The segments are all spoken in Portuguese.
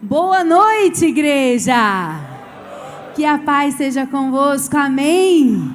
Boa noite, igreja! Que a paz seja convosco, amém?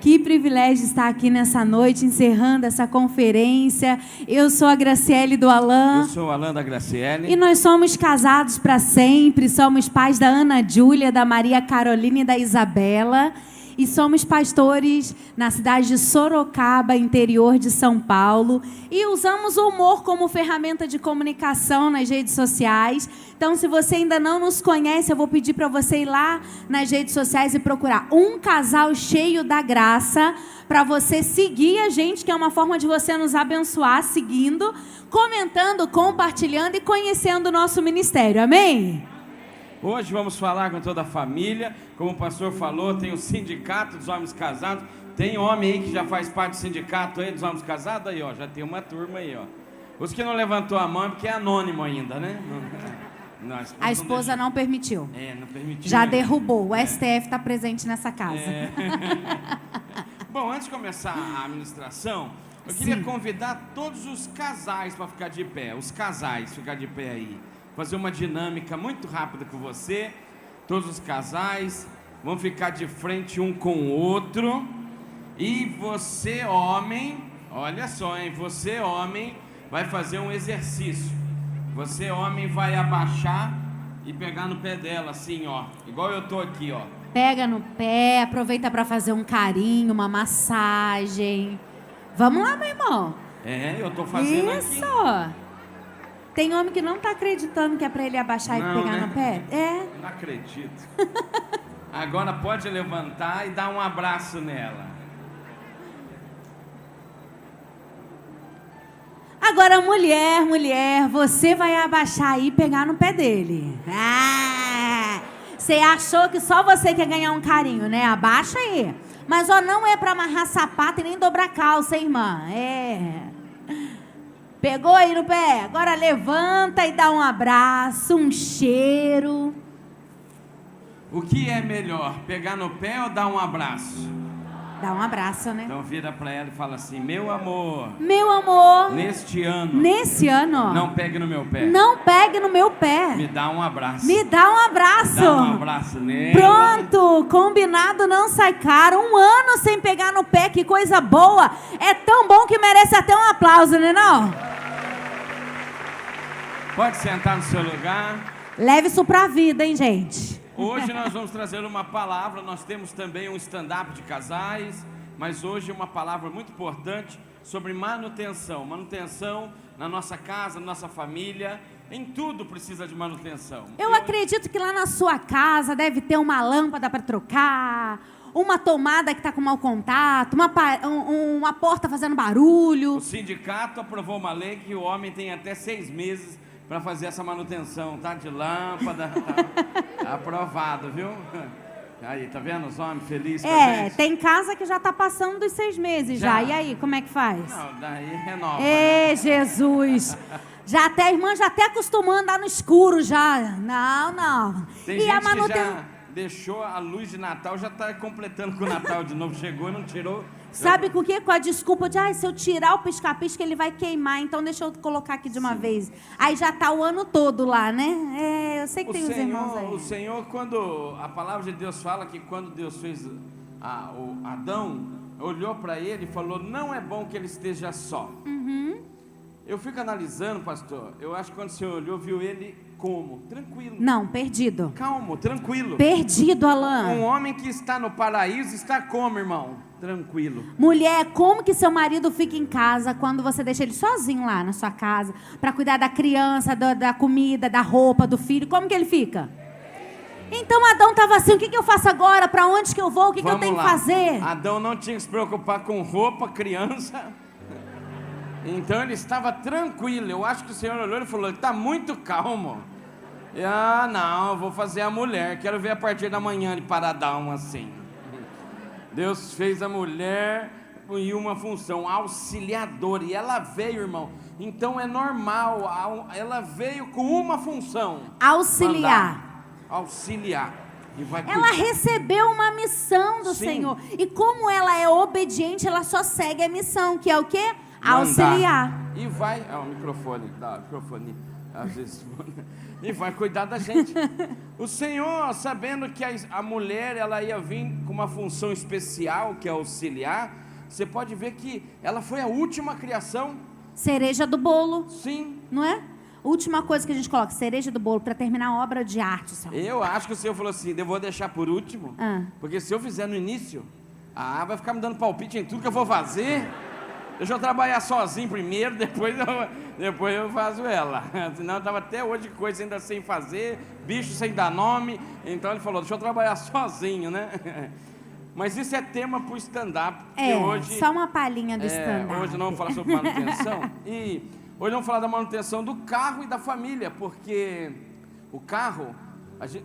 Que privilégio estar aqui nessa noite, encerrando essa conferência. Eu sou a Graciele do Alain. Eu sou o Alain da Graciele. E nós somos casados para sempre, somos pais da Ana Júlia, da Maria Carolina e da Isabela. E somos pastores na cidade de Sorocaba, interior de São Paulo. E usamos o humor como ferramenta de comunicação nas redes sociais. Então, se você ainda não nos conhece, eu vou pedir para você ir lá nas redes sociais e procurar Um Casal Cheio da Graça, para você seguir a gente, que é uma forma de você nos abençoar, seguindo, comentando, compartilhando e conhecendo o nosso ministério. Amém? Hoje vamos falar com toda a família. Como o pastor falou, tem o sindicato dos homens casados. Tem homem aí que já faz parte do sindicato aí dos homens casados? Aí, ó, já tem uma turma aí, ó. Os que não levantou a mão, porque é anônimo ainda, né? Não, a esposa não permitiu. Não permitiu. Já derrubou. O STF está presente nessa casa. Bom, antes de começar a administração, eu queria convidar todos os casais para ficar de pé. Os casais, ficar de pé aí. Fazer uma dinâmica muito rápida com você. Todos os casais vão ficar de frente um com o outro. E você, homem, olha só, hein? Você, homem, vai fazer um exercício. Você, homem, vai abaixar e pegar no pé dela, assim, ó. Igual eu tô aqui, ó. Pega no pé, aproveita para fazer um carinho, uma massagem. Vamos lá, meu irmão. Eu tô fazendo isso. Aqui. Tem homem que não tá acreditando que é para ele abaixar e pegar no pé? Não acredito. Agora pode levantar e dar um abraço nela. Agora, mulher, você vai abaixar aí e pegar no pé dele. Você achou que só você quer ganhar um carinho, né? Abaixa aí. Mas, ó, não é para amarrar sapato e nem dobrar calça, hein, irmã? Pegou aí no pé? Agora levanta e dá um abraço, um cheiro. O que é melhor, pegar no pé ou dar um abraço? Dá um abraço, né? Então vira pra ela e fala assim: meu amor. Meu amor. Nesse ano. Não pegue no meu pé. Não pegue no meu pé. Me dá um abraço. Me dá um abraço. Dá um abraço nele. Pronto, combinado não sai caro. 1 ano sem pegar no pé, que coisa boa. É tão bom que merece até um aplauso, né não? Pode sentar no seu lugar. Leve isso pra vida, hein, gente? Hoje nós vamos trazer uma palavra. Nós temos também um stand-up de casais, mas hoje uma palavra muito importante sobre manutenção. Manutenção na nossa casa, na nossa família. Em tudo precisa de manutenção. Eu acredito que lá na sua casa deve ter uma lâmpada para trocar, uma tomada que está com mau contato, uma porta fazendo barulho. O sindicato aprovou uma lei que o homem tem até 6 meses para fazer essa manutenção, tá? De lâmpada, tá aprovado, viu? Aí, tá vendo os homens felizes com a gente? Tem casa que já tá passando dos 6 meses já. E aí, como é que faz? Não, daí renova. Jesus! Já até a irmã já até acostumou a andar no escuro já. Não. Tem gente que já deixou a luz de Natal, já tá completando com o Natal de novo. Chegou e não tirou. Sabe com o quê? Com a desculpa de, se eu tirar o pisca-pisca, ele vai queimar, então deixa eu colocar aqui de uma vez. Aí já tá o ano todo lá, né? Eu sei que tem os irmãos aí. O Senhor, quando a palavra de Deus fala que quando Deus fez o Adão, olhou para ele e falou: não é bom que ele esteja só. Eu fico analisando, pastor, eu acho que quando o Senhor olhou, viu ele como? Tranquilo. Não, perdido. Calmo, tranquilo. Perdido, Alain. Um homem que está no paraíso está como, irmão? Tranquilo. Mulher, como que seu marido fica em casa quando você deixa ele sozinho lá na sua casa para cuidar da criança, da comida, da roupa, do filho? Como que ele fica? Então Adão estava assim: o que eu faço agora? Para onde que eu vou? O que eu tenho que fazer? Adão não tinha que se preocupar com roupa, criança. Então ele estava tranquilo. Eu acho que o Senhor olhou e falou: ele está muito calmo. Não, eu vou fazer a mulher. Quero ver a partir da manhã de paradão assim. Deus fez a mulher e uma função auxiliadora. E ela veio, irmão. Então é normal. Ela veio com uma função: auxiliar. Ela recebeu uma missão do Senhor. E como ela é obediente, ela só segue a missão, que é o quê? Auxiliar. E vai... o microfone. Às vezes, e vai cuidar da gente. O Senhor, sabendo que a mulher, ela ia vir com uma função especial, que é auxiliar, você pode ver que ela foi a última criação. Cereja do bolo. Sim. Não é? Última coisa que a gente coloca, cereja do bolo, para terminar a obra de arte, Senhor. Eu acho que o Senhor falou assim, eu vou deixar por último, porque se eu fizer no início, vai ficar me dando palpite em tudo que eu vou fazer. Deixa eu trabalhar sozinho primeiro, depois eu faço ela. Senão eu estava até hoje coisa ainda sem fazer, bicho sem dar nome. Então ele falou, deixa eu trabalhar sozinho, né? Mas isso é tema para o stand-up. Hoje, só uma palhinha do stand-up. Hoje não vamos falar sobre manutenção. E hoje vamos falar da manutenção do carro e da família, porque o carro,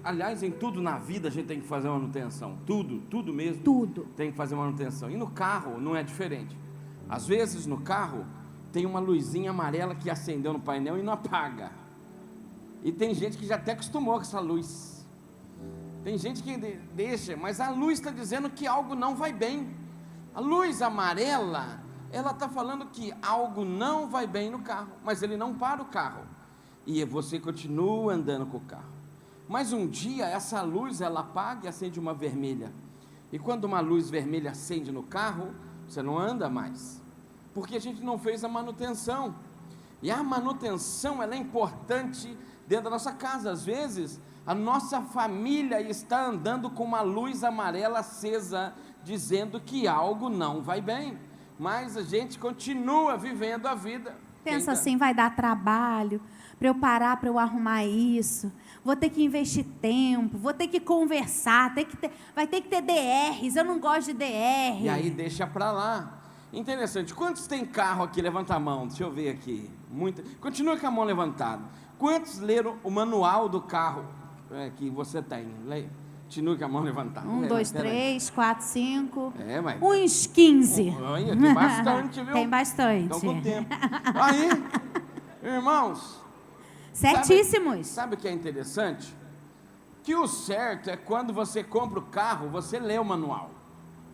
aliás, em tudo na vida a gente tem que fazer manutenção. Tudo mesmo. Tudo. Tem que fazer manutenção. E no carro não é diferente. Às vezes no carro tem uma luzinha amarela que acendeu no painel e não apaga. E tem gente que já até acostumou com essa luz. Tem gente que deixa, mas a luz está dizendo que algo não vai bem. A luz amarela, ela está falando que algo não vai bem no carro, mas ele não para o carro. E você continua andando com o carro. Mas um dia essa luz, ela apaga e acende uma vermelha. E quando uma luz vermelha acende no carro, você não anda mais, porque a gente não fez a manutenção. E a manutenção, ela é importante dentro da nossa casa. Às vezes a nossa família está andando com uma luz amarela acesa, dizendo que algo não vai bem, mas a gente continua vivendo a vida. Pensa assim, vai dar trabalho para eu parar, para eu arrumar isso, vou ter que investir tempo, vou ter que conversar, vai ter que ter DRs, eu não gosto de DR. E aí deixa para lá. Interessante, quantos tem carro aqui? Levanta a mão, deixa eu ver aqui. Continua com a mão levantada. Quantos leram o manual do carro que você tem? Leia. Continue com a mão levantada. 1, 2, 3, 4, 5. Mas... uns 15. Olha, tem bastante, viu? Tem bastante. Então com tempo. Aí, irmãos... Certíssimos. Sabe o que é interessante? Que o certo é quando você compra o carro, você lê o manual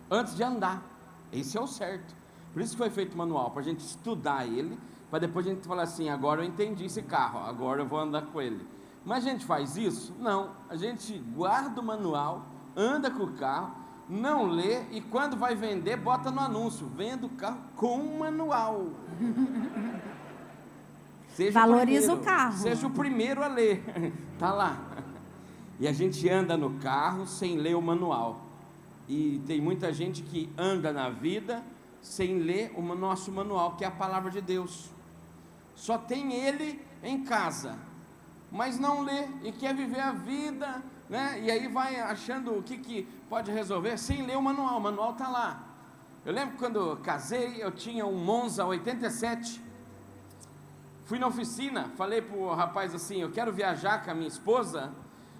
antes de andar. Esse é o certo. Por isso que foi feito o manual, para a gente estudar ele, para depois a gente falar assim, agora eu entendi esse carro, agora eu vou andar com ele. Mas a gente faz isso? Não. A gente guarda o manual, anda com o carro, não lê, e quando vai vender, bota no anúncio, venda o carro com o manual. Valoriza o carro. Seja o primeiro a ler. Está lá. E a gente anda no carro sem ler o manual. E tem muita gente que anda na vida sem ler o nosso manual, que é a palavra de Deus. Só tem ele em casa, mas não lê e quer viver a vida, né? E aí vai achando o que pode resolver sem ler o manual está lá. Eu lembro que quando eu casei, eu tinha um Monza 87. Fui na oficina, falei para o rapaz assim, eu quero viajar com a minha esposa,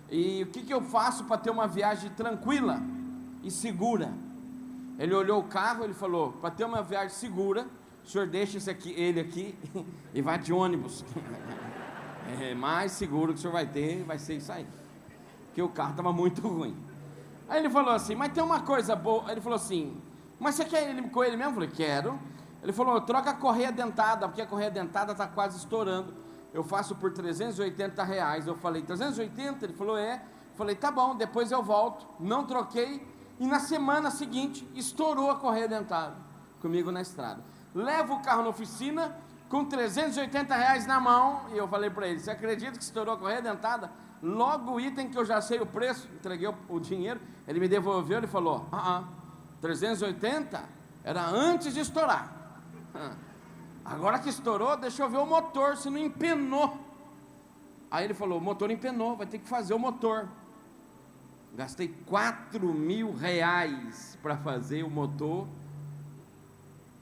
e o que eu faço para ter uma viagem tranquila e segura? Ele olhou o carro, ele falou, para ter uma viagem segura, o senhor deixa ele aqui e vai de ônibus. É mais seguro que o senhor vai ter, vai ser isso aí, porque o carro estava muito ruim. Aí ele falou assim, mas tem uma coisa boa. Ele falou assim, mas você quer ir com ele mesmo? Eu falei, quero. Ele falou, troca a correia dentada, porque a correia dentada está quase estourando. Eu faço por R$380. Eu falei, 380? Ele falou, é. Eu falei, tá bom, depois eu volto. Não troquei. E na semana seguinte, estourou a correia dentada comigo na estrada. Levo o carro na oficina com R$380 na mão. E eu falei para ele, você acredita que estourou a correia dentada? Logo o item que eu já sei o preço, entreguei o dinheiro, ele me devolveu, ele falou, 380 era antes de estourar. Agora que estourou, deixa eu ver o motor, se não empenou. Aí ele falou, o motor empenou, vai ter que fazer o motor. Gastei R$4.000 para fazer o motor,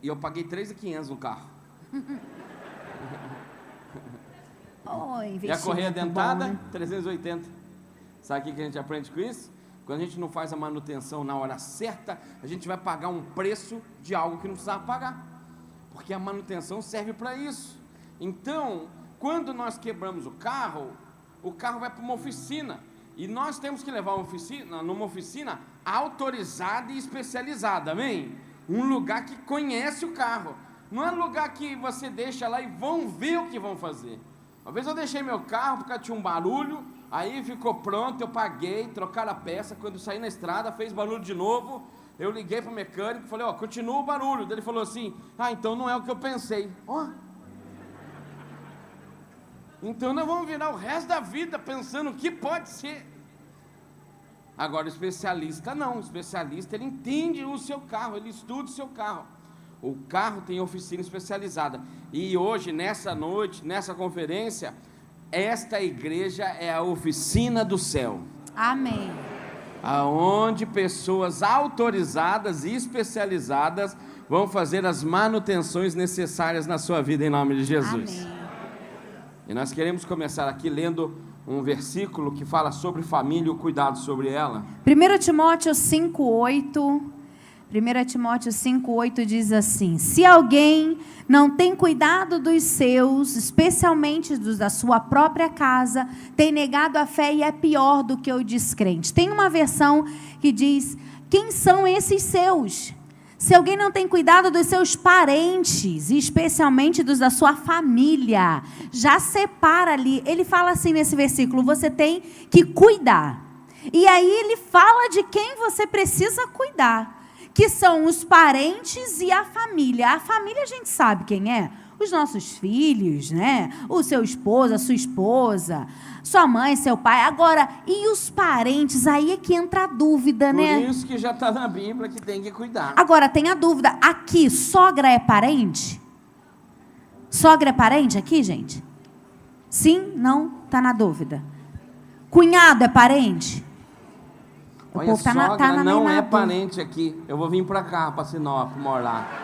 e eu paguei R$3.500 no carro. E a correia dentada, bom, né? 380. Sabe o que a gente aprende com isso? Quando a gente não faz a manutenção na hora certa, a gente vai pagar um preço de algo que não precisava pagar, porque a manutenção serve para isso. Então, quando nós quebramos o carro vai para uma oficina, e nós temos que levar numa oficina autorizada e especializada, amém? Um lugar que conhece o carro, não é um lugar que você deixa lá e vão ver o que vão fazer. Uma vez eu deixei meu carro porque tinha um barulho, aí ficou pronto, eu paguei, trocaram a peça, quando eu saí na estrada, fez barulho de novo, eu liguei para o mecânico, falei, continua o barulho. Ele falou assim, então não é o que eu pensei. Então nós vamos virar o resto da vida pensando o que pode ser. Agora o especialista não, o especialista ele entende o seu carro, ele estuda o seu carro. O carro tem oficina especializada. E hoje, nessa noite, nessa conferência, esta igreja é a oficina do céu. Amém. Aonde pessoas autorizadas e especializadas vão fazer as manutenções necessárias na sua vida, em nome de Jesus. Amém. E nós queremos começar aqui lendo um versículo que fala sobre família e o cuidado sobre ela. 1 Timóteo 5,8. 1 Timóteo 5,8 diz assim: se alguém não tem cuidado dos seus, especialmente dos da sua própria casa, tem negado a fé e é pior do que o descrente. Tem uma versão que diz: quem são esses seus? Se alguém não tem cuidado dos seus parentes, e especialmente dos da sua família, já separa ali. Ele fala assim nesse versículo: você tem que cuidar. E aí ele fala de quem você precisa cuidar, que são os parentes e a família. A família a gente sabe quem é. Os nossos filhos, né? O seu esposo, a sua esposa, sua mãe, seu pai. Agora, e os parentes? Aí é que entra a dúvida, né? Por isso que já está na Bíblia que tem que cuidar. Agora, tem a dúvida. Aqui, sogra é parente? Sogra é parente aqui, gente? Sim? Não? Está na dúvida. Cunhado é parente? O Olha, povo sogra na não é dúvida. parente aqui. Eu vou vir para cá, para Sinop, morar.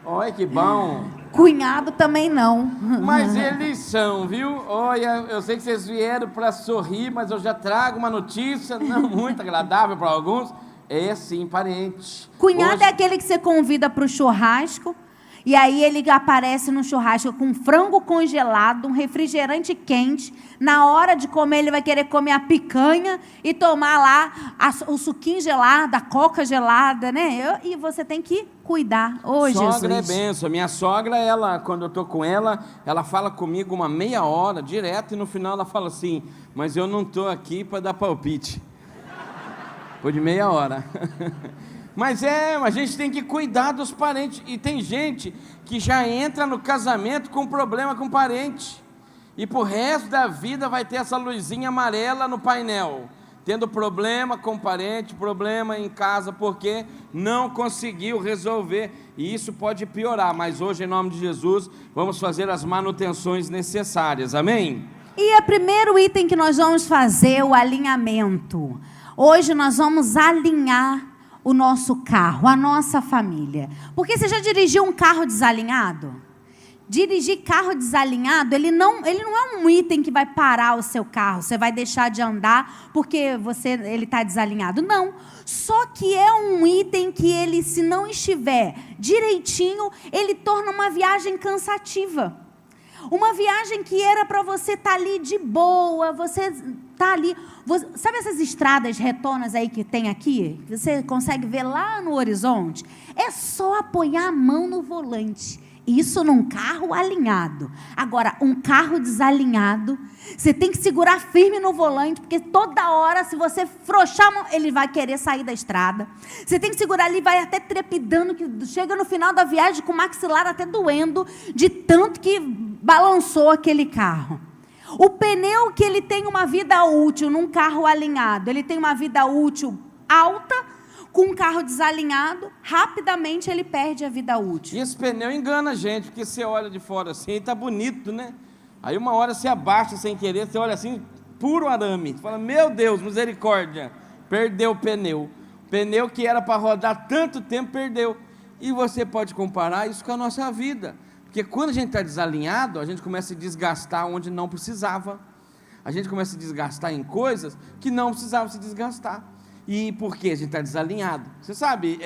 Olha que bom. Cunhado também não. Mas eles são, viu? Olha, eu sei que vocês vieram para sorrir, mas eu já trago uma notícia não muito agradável para alguns. É sim, parente. Cunhado Hoje... é aquele que você convida para o churrasco, e aí ele aparece no churrasco com frango congelado, um refrigerante quente. Na hora de comer, ele vai querer comer a picanha e tomar lá o suquinho gelado, a coca gelada, né? E você tem que cuidar. Ô, Jesus. Sogra é benção. Minha sogra, ela, quando eu tô com ela fala comigo uma meia hora, direto, e no final ela fala assim, mas eu não tô aqui para dar palpite. Foi de meia hora. Mas a gente tem que cuidar dos parentes. E tem gente que já entra no casamento com problema com parente. E pro resto da vida vai ter essa luzinha amarela no painel. Tendo problema com parente, problema em casa, porque não conseguiu resolver. E isso pode piorar. Mas hoje, em nome de Jesus, vamos fazer as manutenções necessárias. Amém? E o primeiro item que nós vamos fazer é o alinhamento. Hoje nós vamos alinhar o nosso carro, a nossa família. Porque você já dirigiu um carro desalinhado? Dirigir carro desalinhado, ele não é um item que vai parar o seu carro. Você vai deixar de andar porque ele está desalinhado. Não. Só que é um item que ele, se não estiver direitinho, ele torna uma viagem cansativa. Uma viagem que era para você estar ali de boa, você está ali... Sabe essas estradas retonas aí que tem aqui? Você consegue ver lá no horizonte? É só apoiar a mão no volante. Isso num carro alinhado. Agora, um carro desalinhado, você tem que segurar firme no volante, porque toda hora, se você frouxar a mão, ele vai querer sair da estrada. Você tem que segurar ali, vai até trepidando, que chega no final da viagem com o maxilar até doendo, de tanto que balançou aquele carro. O pneu, que ele tem uma vida útil num carro alinhado, ele tem uma vida útil alta. Com um carro desalinhado, rapidamente ele perde a vida útil. E esse pneu engana a gente, porque você olha de fora assim, tá bonito, né? Aí uma hora você abaixa sem querer, você olha assim, puro arame. Você fala, meu Deus, misericórdia, perdeu o pneu. Pneu que era para rodar tanto tempo, perdeu. E você pode comparar isso com a nossa vida. Porque quando a gente está desalinhado, a gente começa a se desgastar onde não precisava. A gente começa a se desgastar em coisas que não precisava se desgastar. E por que a gente está desalinhado? Você sabe,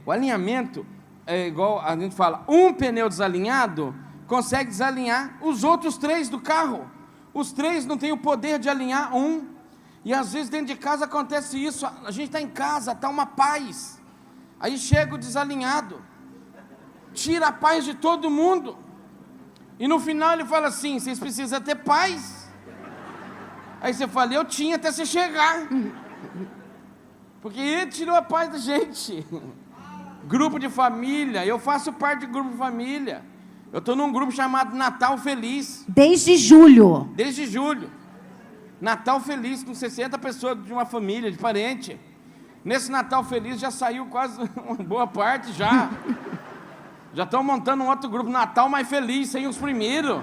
o alinhamento é igual, a gente fala, um pneu desalinhado consegue desalinhar os outros 3 do carro. Os 3 não têm o poder de alinhar um. E às vezes dentro de casa acontece isso, a gente está em casa, está uma paz. Aí chega o desalinhado, tira a paz de todo mundo. E no final ele fala assim, vocês precisam ter paz. Aí você fala, eu tinha até você chegar. Porque ele tirou a paz da gente. Grupo de família, eu faço parte do grupo de família. Eu estou num grupo chamado Natal Feliz. Desde julho. Desde julho. Natal Feliz, com 60 pessoas de uma família, de parente. Nesse Natal Feliz já saiu quase uma boa parte já. Já estão montando um outro grupo, Natal Mais Feliz, sem os primeiros.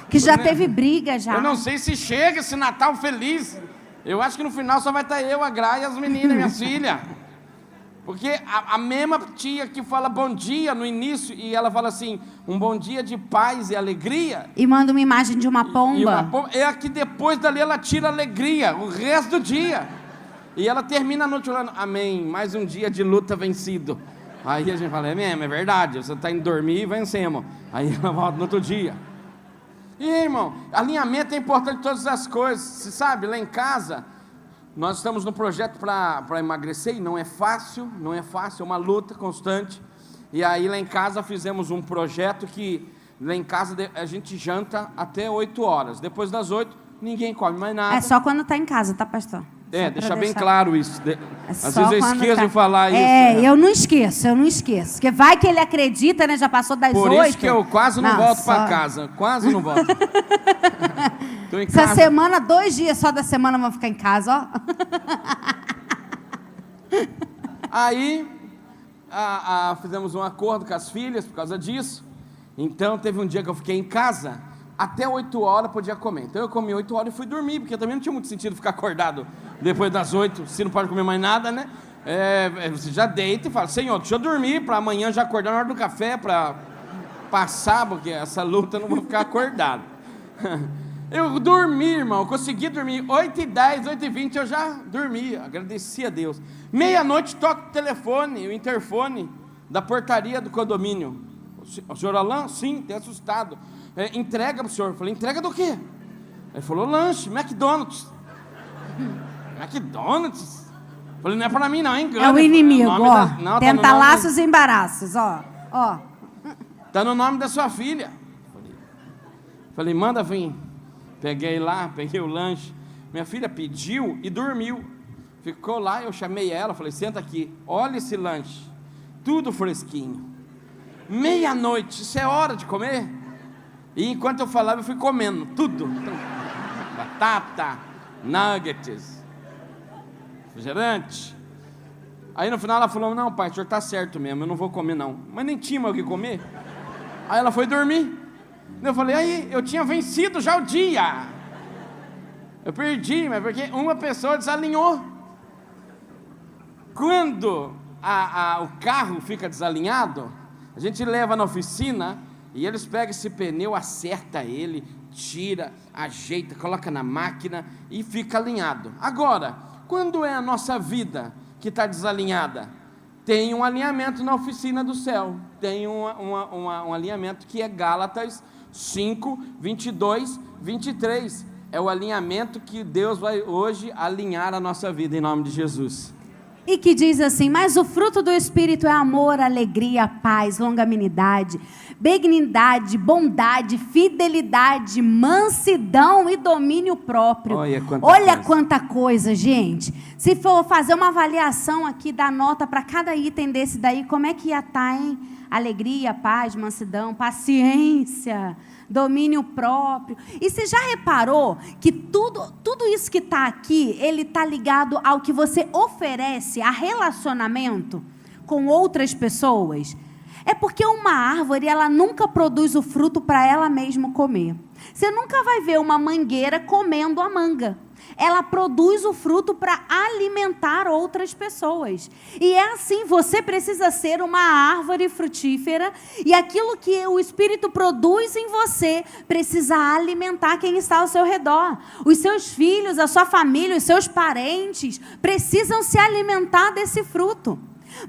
Que já teve briga já. Eu não sei se chega esse Natal Feliz. Eu acho que no final só vai estar eu, a Gra e as meninas, minhas filhas. Porque a mesma tia que fala bom dia no início, e ela fala assim, um bom dia de paz e alegria. E manda uma imagem de uma pomba. É a que depois dali ela tira alegria, o resto do dia. E ela termina a noite falando, amém, mais um dia de luta vencido. Aí a gente fala, é mesmo, é verdade, você está indo dormir e vencemos. Aí ela volta no outro dia. E irmão, alinhamento é importante em todas as coisas. Você sabe, lá em casa, nós estamos no projeto para emagrecer e não é fácil, é uma luta constante. E aí lá em casa fizemos um projeto que, lá em casa a gente janta até 8 horas. Depois das 8, ninguém come mais nada. É só quando está em casa, tá, pastor? Deixa bem claro isso. Às vezes eu esqueço de falar isso. Eu não esqueço. Porque vai que ele acredita, né? Já passou das 8. Por isso que eu quase não volto para casa. Quase não volto. Tô em casa. Essa semana, 2 dias só da semana vão ficar em casa, ó. Aí, fizemos um acordo com as filhas por causa disso. Então, teve um dia que eu fiquei em casa, até 8 horas podia comer. Então, eu comi 8 horas e fui dormir, porque também não tinha muito sentido ficar acordado depois das 8, se não pode comer mais nada, né? Você já deita e fala, Senhor, deixa eu dormir, para amanhã já acordar na hora do café, para passar, porque essa luta eu não vou ficar acordado. Eu dormi, irmão, eu consegui dormir, 8h10, 8h20 eu já dormi, agradeci a Deus. Meia-noite toca o telefone, o interfone da portaria do condomínio. O senhor Alain? Sim, tem assustado. Entrega para o senhor. Eu falei, entrega do quê? Ele falou, lanche, McDonald's. McDonald's? Eu falei, não é para mim não, hein? É o inimigo, ó. Tenta laços e embaraços, ó. Tá no nome da sua filha. Falei, manda vir. Peguei lá, peguei o lanche. Minha filha pediu e dormiu. Ficou lá, eu chamei ela, falei, senta aqui, olha esse lanche. Tudo fresquinho. Meia-noite, isso é hora de comer? E enquanto eu falava, eu fui comendo tudo. Batata, nuggets, refrigerante. Aí no final ela falou, não pai, o senhor está certo mesmo, eu não vou comer não. Mas nem tinha mais o que comer. Aí ela foi dormir. Eu falei, aí, eu tinha vencido já o dia. Eu perdi, mas porque uma pessoa desalinhou. Quando o carro fica desalinhado, a gente leva na oficina e eles pegam esse pneu, acerta ele, tira, ajeita, coloca na máquina e fica alinhado. Agora, quando é a nossa vida que está desalinhada? Tem um alinhamento na oficina do céu. Tem um alinhamento que é Gálatas 5, 22, 23. É o alinhamento que Deus vai hoje alinhar a nossa vida em nome de Jesus. E que diz assim, mas o fruto do Espírito é amor, alegria, paz, longanimidade, benignidade, bondade, fidelidade, mansidão e domínio próprio. Olha quanta coisa, gente. Se for fazer uma avaliação aqui, dar nota para cada item desse daí, como é que ia estar, hein? Alegria, paz, mansidão, paciência, domínio próprio. E você já reparou que tudo isso que está aqui, ele está ligado ao que você oferece a relacionamento com outras pessoas? É porque uma árvore, ela nunca produz o fruto para ela mesma comer. Você nunca vai ver uma mangueira comendo a manga. Ela produz o fruto para alimentar outras pessoas. E é assim, você precisa ser uma árvore frutífera e aquilo que o Espírito produz em você precisa alimentar quem está ao seu redor. Os seus filhos, a sua família, os seus parentes precisam se alimentar desse fruto.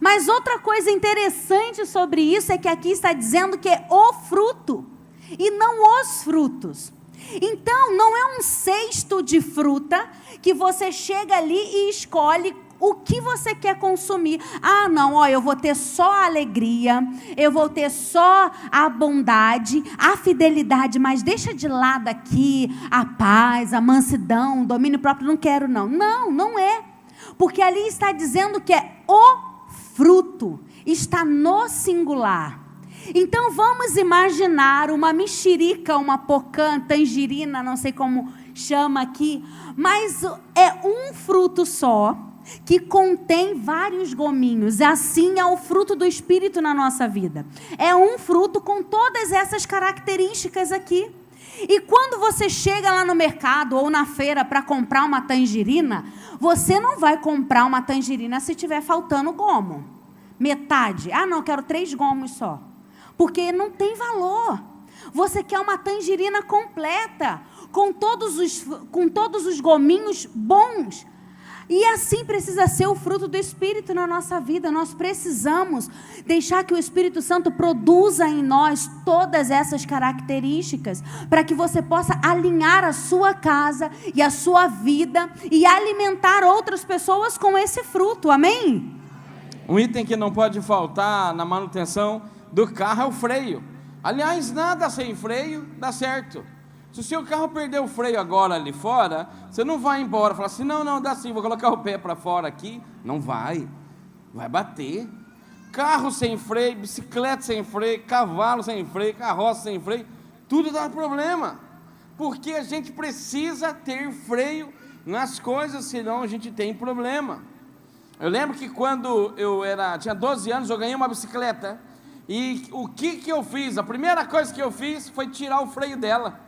Mas outra coisa interessante sobre isso é que aqui está dizendo que é o fruto e não os frutos. Então, não é um cesto de fruta que você chega ali e escolhe o que você quer consumir. Ah, não, ó, eu vou ter só a alegria, eu vou ter só a bondade, a fidelidade, mas deixa de lado aqui a paz, a mansidão, o domínio próprio, não quero não. Não, não é. Porque ali está dizendo que é o fruto, está no singular. Então vamos imaginar uma mexerica, uma pocã, tangerina, não sei como chama aqui, mas é um fruto só, que contém vários gominhos. Assim é o fruto do Espírito na nossa vida. É um fruto com todas essas características aqui. E quando você chega lá no mercado ou na feira para comprar uma tangerina, você não vai comprar uma tangerina se tiver faltando gomo. Metade. Ah, não, quero 3 gomos só. Porque não tem valor. Você quer uma tangerina completa, com todos os gominhos bons. E assim precisa ser o fruto do Espírito na nossa vida. Nós precisamos deixar que o Espírito Santo produza em nós todas essas características, para que você possa alinhar a sua casa e a sua vida e alimentar outras pessoas com esse fruto. Amém? Um item que não pode faltar na manutenção do carro é o freio. Aliás, nada sem freio dá certo. Se o seu carro perder o freio agora ali fora, você não vai embora, falar assim, não, dá sim, vou colocar o pé para fora aqui. Não vai bater. Carro sem freio, bicicleta sem freio, cavalo sem freio, carroça sem freio, tudo dá problema. Porque a gente precisa ter freio nas coisas, senão a gente tem problema. Eu lembro que quando eu tinha 12 anos, eu ganhei uma bicicleta. E o que eu fiz? A primeira coisa que eu fiz foi tirar o freio dela.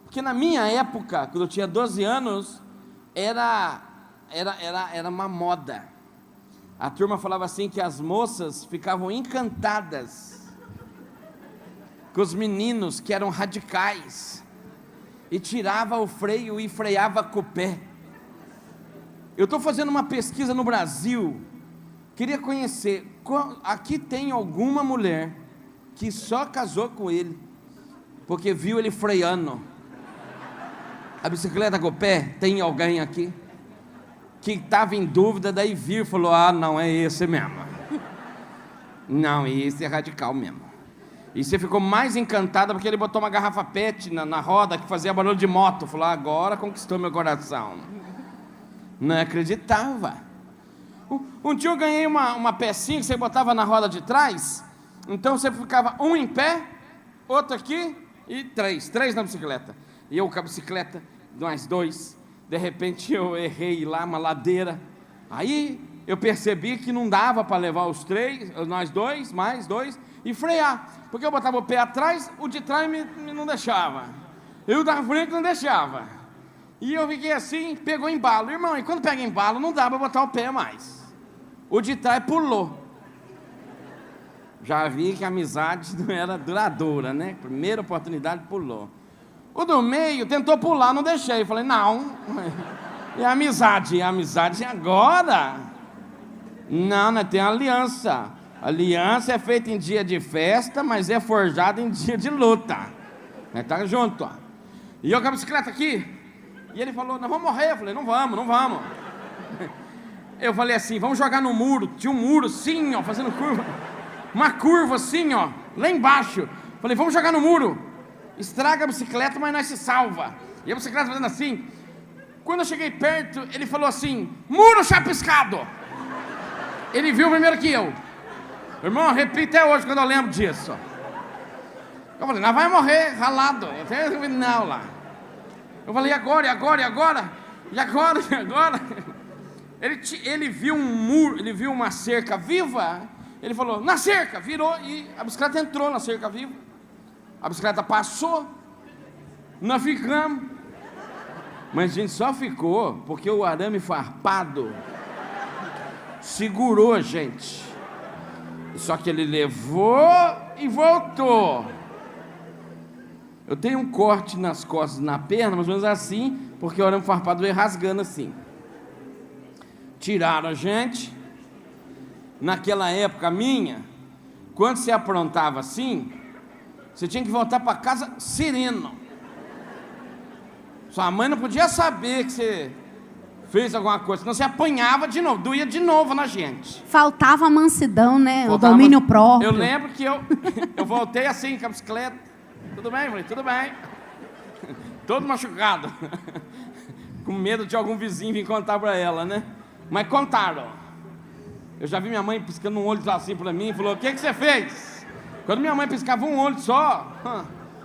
Porque na minha época, quando eu tinha 12 anos, era uma moda. A turma falava assim que as moças ficavam encantadas com os meninos que eram radicais. E tirava o freio e freava com o pé. Eu estou fazendo uma pesquisa no Brasil. Queria conhecer, aqui tem alguma mulher que só casou com ele porque viu ele freando a bicicleta com o pé? Tem alguém aqui que estava em dúvida, daí viu e falou, ah, não, é esse mesmo. Não, esse é radical mesmo. E você ficou mais encantada porque ele botou uma garrafa PET na roda que fazia barulho de moto. Falou, agora conquistou meu coração. Não acreditava. Um dia eu ganhei uma pecinha que você botava na roda de trás. Então você ficava um em pé, outro aqui e três na bicicleta. E eu com a bicicleta, mais 2. De repente eu errei lá uma ladeira. Aí eu percebi que não dava para levar nós dois, mais 2, e frear. Porque eu botava o pé atrás, o de trás me não deixava. Eu da frente não deixava. E eu fiquei assim, pegou embalo. Irmão, e quando pega embalo, não dá para botar o pé mais. O de trás pulou. Já vi que a amizade não era duradoura, né? Primeira oportunidade, pulou. O do meio tentou pular, não deixei. Falei, não. E a amizade? A amizade agora? Não, tem aliança. Aliança é feita em dia de festa, mas é forjada em dia de luta. Tá junto, ó. E eu com a bicicleta aqui. E ele falou, nós vamos morrer. Eu falei, não vamos. Eu falei assim, vamos jogar no muro. Tinha um muro assim, ó, fazendo curva. Uma curva assim, ó, lá embaixo. Falei, vamos jogar no muro. Estraga a bicicleta, mas nós se salva. E a bicicleta fazendo assim. Quando eu cheguei perto, ele falou assim, muro chapiscado. Ele viu primeiro que eu. Irmão, eu repito até hoje quando eu lembro disso. Eu falei, nós vai morrer ralado. Até o final lá. Eu falei, e agora? Ele viu um muro, ele viu uma cerca viva. Ele falou, na cerca, virou e a bicicleta entrou na cerca viva. A bicicleta passou, nós ficamos. Mas a gente só ficou porque o arame farpado segurou a gente. Só que ele levou e voltou. Eu tenho um corte nas costas, na perna, mais ou menos assim, porque o arame farpado veio rasgando assim. Tiraram a gente. Naquela época minha, quando você aprontava assim, você tinha que voltar para casa sereno. Sua mãe não podia saber que você fez alguma coisa, senão você apanhava de novo, doía de novo na gente. Faltava a mansidão, né? Faltava- O domínio próprio. Eu lembro que eu voltei assim com a bicicleta. Tudo bem, falei, tudo bem. Todo machucado. Com medo de algum vizinho vir contar pra ela, né? Mas contaram. Eu já vi minha mãe piscando um olho assim pra mim e falou, o que você fez? Quando minha mãe piscava um olho só.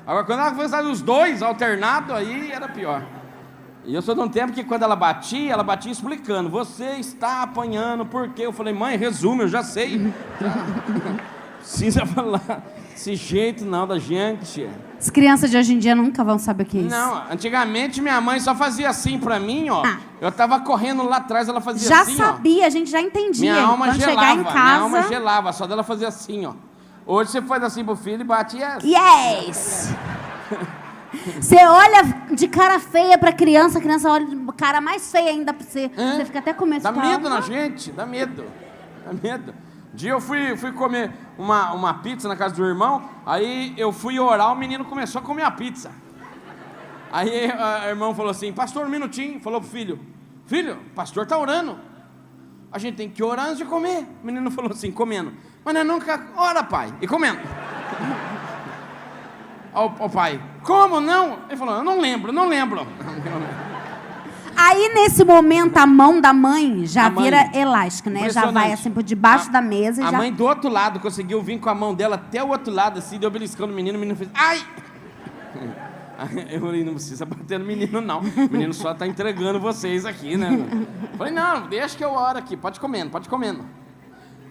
Agora, quando ela fez os dois alternados, aí era pior. E eu sou de um tempo que quando ela batia explicando. Você está apanhando por quê? Eu falei, mãe, resume, eu já sei. Precisa falar desse jeito não da gente. As crianças de hoje em dia nunca vão saber o que é isso. Não, antigamente minha mãe só fazia assim pra mim, ó. Eu tava correndo lá atrás, ela fazia Já assim, sabia, a gente já entendia. Minha alma Quando gelava, chegar em casa... minha alma gelava, só dela fazia assim, ó. Hoje você faz assim pro filho e bate yes. Yes! Você olha de cara feia pra criança, a criança olha de cara mais feia ainda pra você. Você fica até com medo. Dá medo na gente, dá medo. Dá medo. Um dia eu fui comer uma pizza na casa do irmão, aí eu fui orar, o menino começou a comer a pizza. Aí o irmão falou assim, pastor, um minutinho, falou pro filho, filho, o pastor tá orando. A gente tem que orar antes de comer. O menino falou assim, comendo. Mas não é nunca ora, pai, e comendo. O pai, como não? Ele falou, eu não lembro. Aí, nesse momento, a mão da mãe já vira elástica, né? Já vai Impressionante. assim por debaixo da mesa e A já... mãe do outro lado conseguiu vir com a mão dela até o outro lado, assim, deu beliscando o menino fez, ai! Eu falei, não precisa bater no menino, não. O menino só tá entregando vocês aqui, né? Eu falei, não, deixa que eu oro aqui, pode comendo.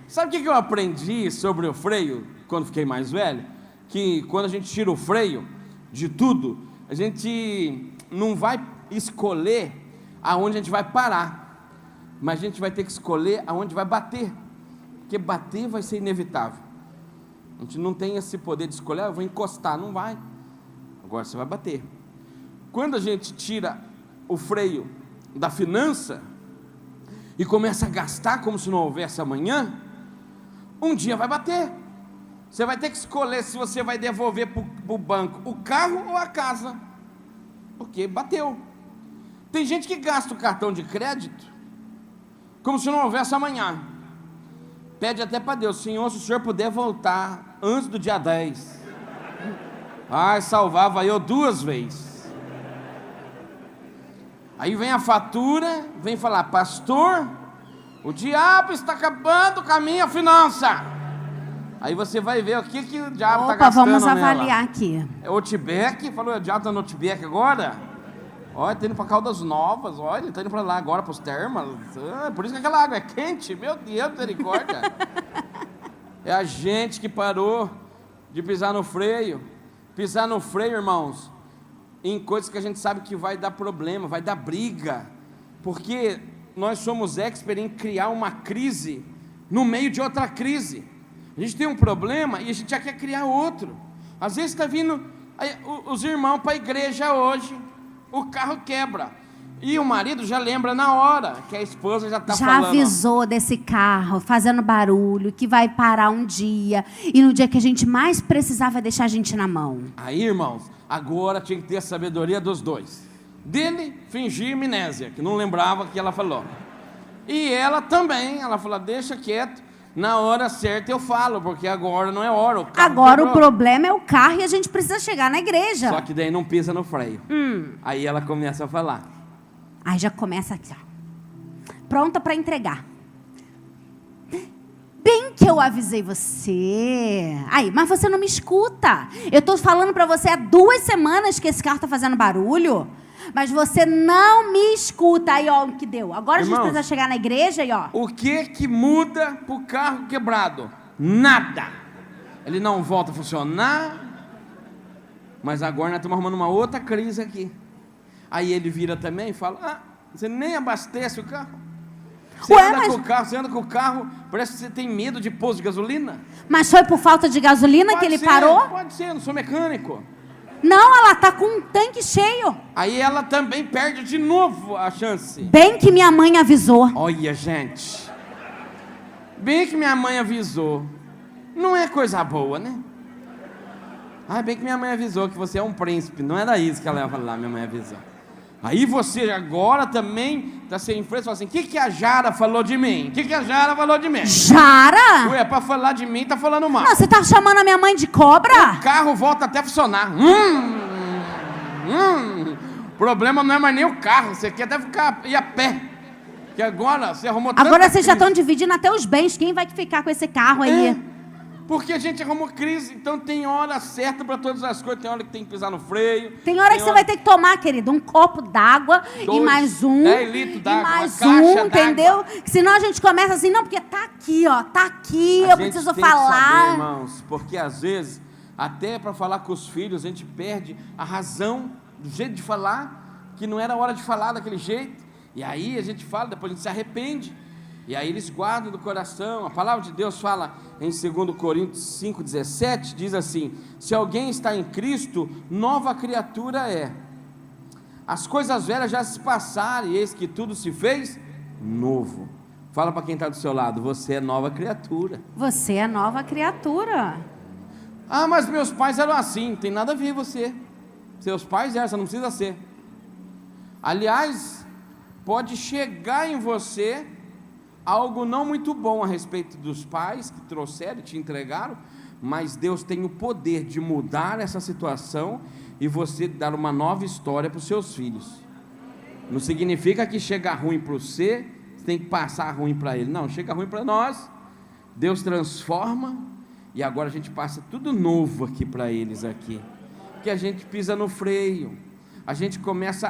Sabe o que eu aprendi sobre o freio quando fiquei mais velho? Que quando a gente tira o freio de tudo, a gente não vai escolher aonde a gente vai parar, mas a gente vai ter que escolher aonde vai bater, porque bater vai ser inevitável. A gente não tem esse poder de escolher, eu vou encostar, não vai. Agora você vai bater. Quando a gente tira o freio da finança e começa a gastar como se não houvesse amanhã, um dia vai bater. Você vai ter que escolher se você vai devolver para o banco o carro ou a casa, porque bateu. Tem gente que gasta o cartão de crédito como se não houvesse amanhã. Pede até para Deus, Senhor, se o Senhor puder voltar antes do dia 10. Ai, salvava eu 2 vezes. Aí vem a fatura, vem falar, pastor, o diabo está acabando com a minha finança. Aí você vai ver o que o diabo está gastando vamos nela. avaliar aqui. É Outback, falou, o diabo está no Outback agora? Olha, está indo para Caldas Novas, olha, ele está indo para lá agora, para os termas. Por isso que aquela água é quente, meu Deus, misericórdia. É a gente que parou de pisar no freio. Pisar no freio, irmãos, em coisas que a gente sabe que vai dar problema, vai dar briga. Porque nós somos expert em criar uma crise no meio de outra crise. A gente tem um problema e a gente já quer criar outro. Às vezes está vindo os irmãos para a igreja hoje, o carro quebra. E o marido já lembra na hora que a esposa já está falando. Já avisou desse carro, fazendo barulho, que vai parar um dia. E no dia que a gente mais precisar, vai deixar a gente na mão. Aí, irmãos, agora tinha que ter a sabedoria dos dois. Dele, fingir amnésia, que não lembrava o que ela falou. E ela também, ela falou, deixa quieto. Na hora certa eu falo, porque agora não é hora. O carro Agora quebrou. o problema é o carro e a gente precisa chegar na igreja. Só que daí não pisa no freio. Aí ela começa a falar. Aí já começa aqui, ó. Pronta para entregar. Bem que eu avisei você. Aí, mas você não me escuta. Eu tô falando para você há 2 semanas que esse carro tá fazendo barulho. Mas você não me escuta. Aí, ó, o que deu. Agora Irmãos, a gente precisa chegar na igreja e, ó. O que muda pro carro quebrado? Nada. Ele não volta a funcionar. Mas agora nós estamos arrumando uma outra crise aqui. Aí ele vira também e fala, você nem abastece o carro? Você anda com o carro, parece que você tem medo de posto de gasolina. Mas foi por falta de gasolina que ele parou? Pode ser, eu não sou mecânico. Não, ela tá com um tanque cheio. Aí ela também perde de novo a chance. Bem que minha mãe avisou. Olha, gente. Bem que minha mãe avisou. Não é coisa boa, né? Bem que minha mãe avisou que você é um príncipe. Não era isso que ela ia falar, minha mãe avisou. Aí você agora também está sem influência, fala assim, o que a Jara falou de mim? O que a Jara falou de mim? Jara? Ué, para falar de mim, tá falando mal. Não, você tá chamando a minha mãe de cobra? O carro volta até a funcionar. O problema não é mais nem o carro, você quer até ir a pé. Que agora você arrumou tanta Agora vocês já crise. estão dividindo até os bens. Quem vai ficar com esse carro aí? Porque a gente arrumou crise, então tem hora certa para todas as coisas, tem hora que tem que pisar no freio. Tem hora que você vai ter que tomar, querido, um copo d'água e mais um. 10 litros d'água, e mais uma caixa um, entendeu? d'água. Senão a gente começa assim, não, porque tá aqui, ó, tá aqui, A eu gente preciso tem que falar. saber, irmãos, porque às vezes, até para falar com os filhos, a gente perde a razão do jeito de falar, que não era hora de falar daquele jeito. E aí a gente fala, depois a gente se arrepende. E aí eles guardam do coração. A palavra de Deus fala em 2 Coríntios 5,17, diz assim: se alguém está em Cristo, nova criatura é. As coisas velhas já se passaram, e eis que tudo se fez novo. Fala para quem está do seu lado, você é nova criatura. Você é nova criatura. Ah, mas meus pais eram assim. Não tem nada a ver você. Seus pais eram, você não precisa ser. Aliás, pode chegar em você algo não muito bom a respeito dos pais que trouxeram e te entregaram, mas Deus tem o poder de mudar essa situação e você dar uma nova história para os seus filhos. Não significa que chega ruim para você tem que passar ruim para ele. Não, chega ruim para nós. Deus transforma e agora a gente passa tudo novo aqui para eles aqui. Que a gente pisa no freio. A gente começa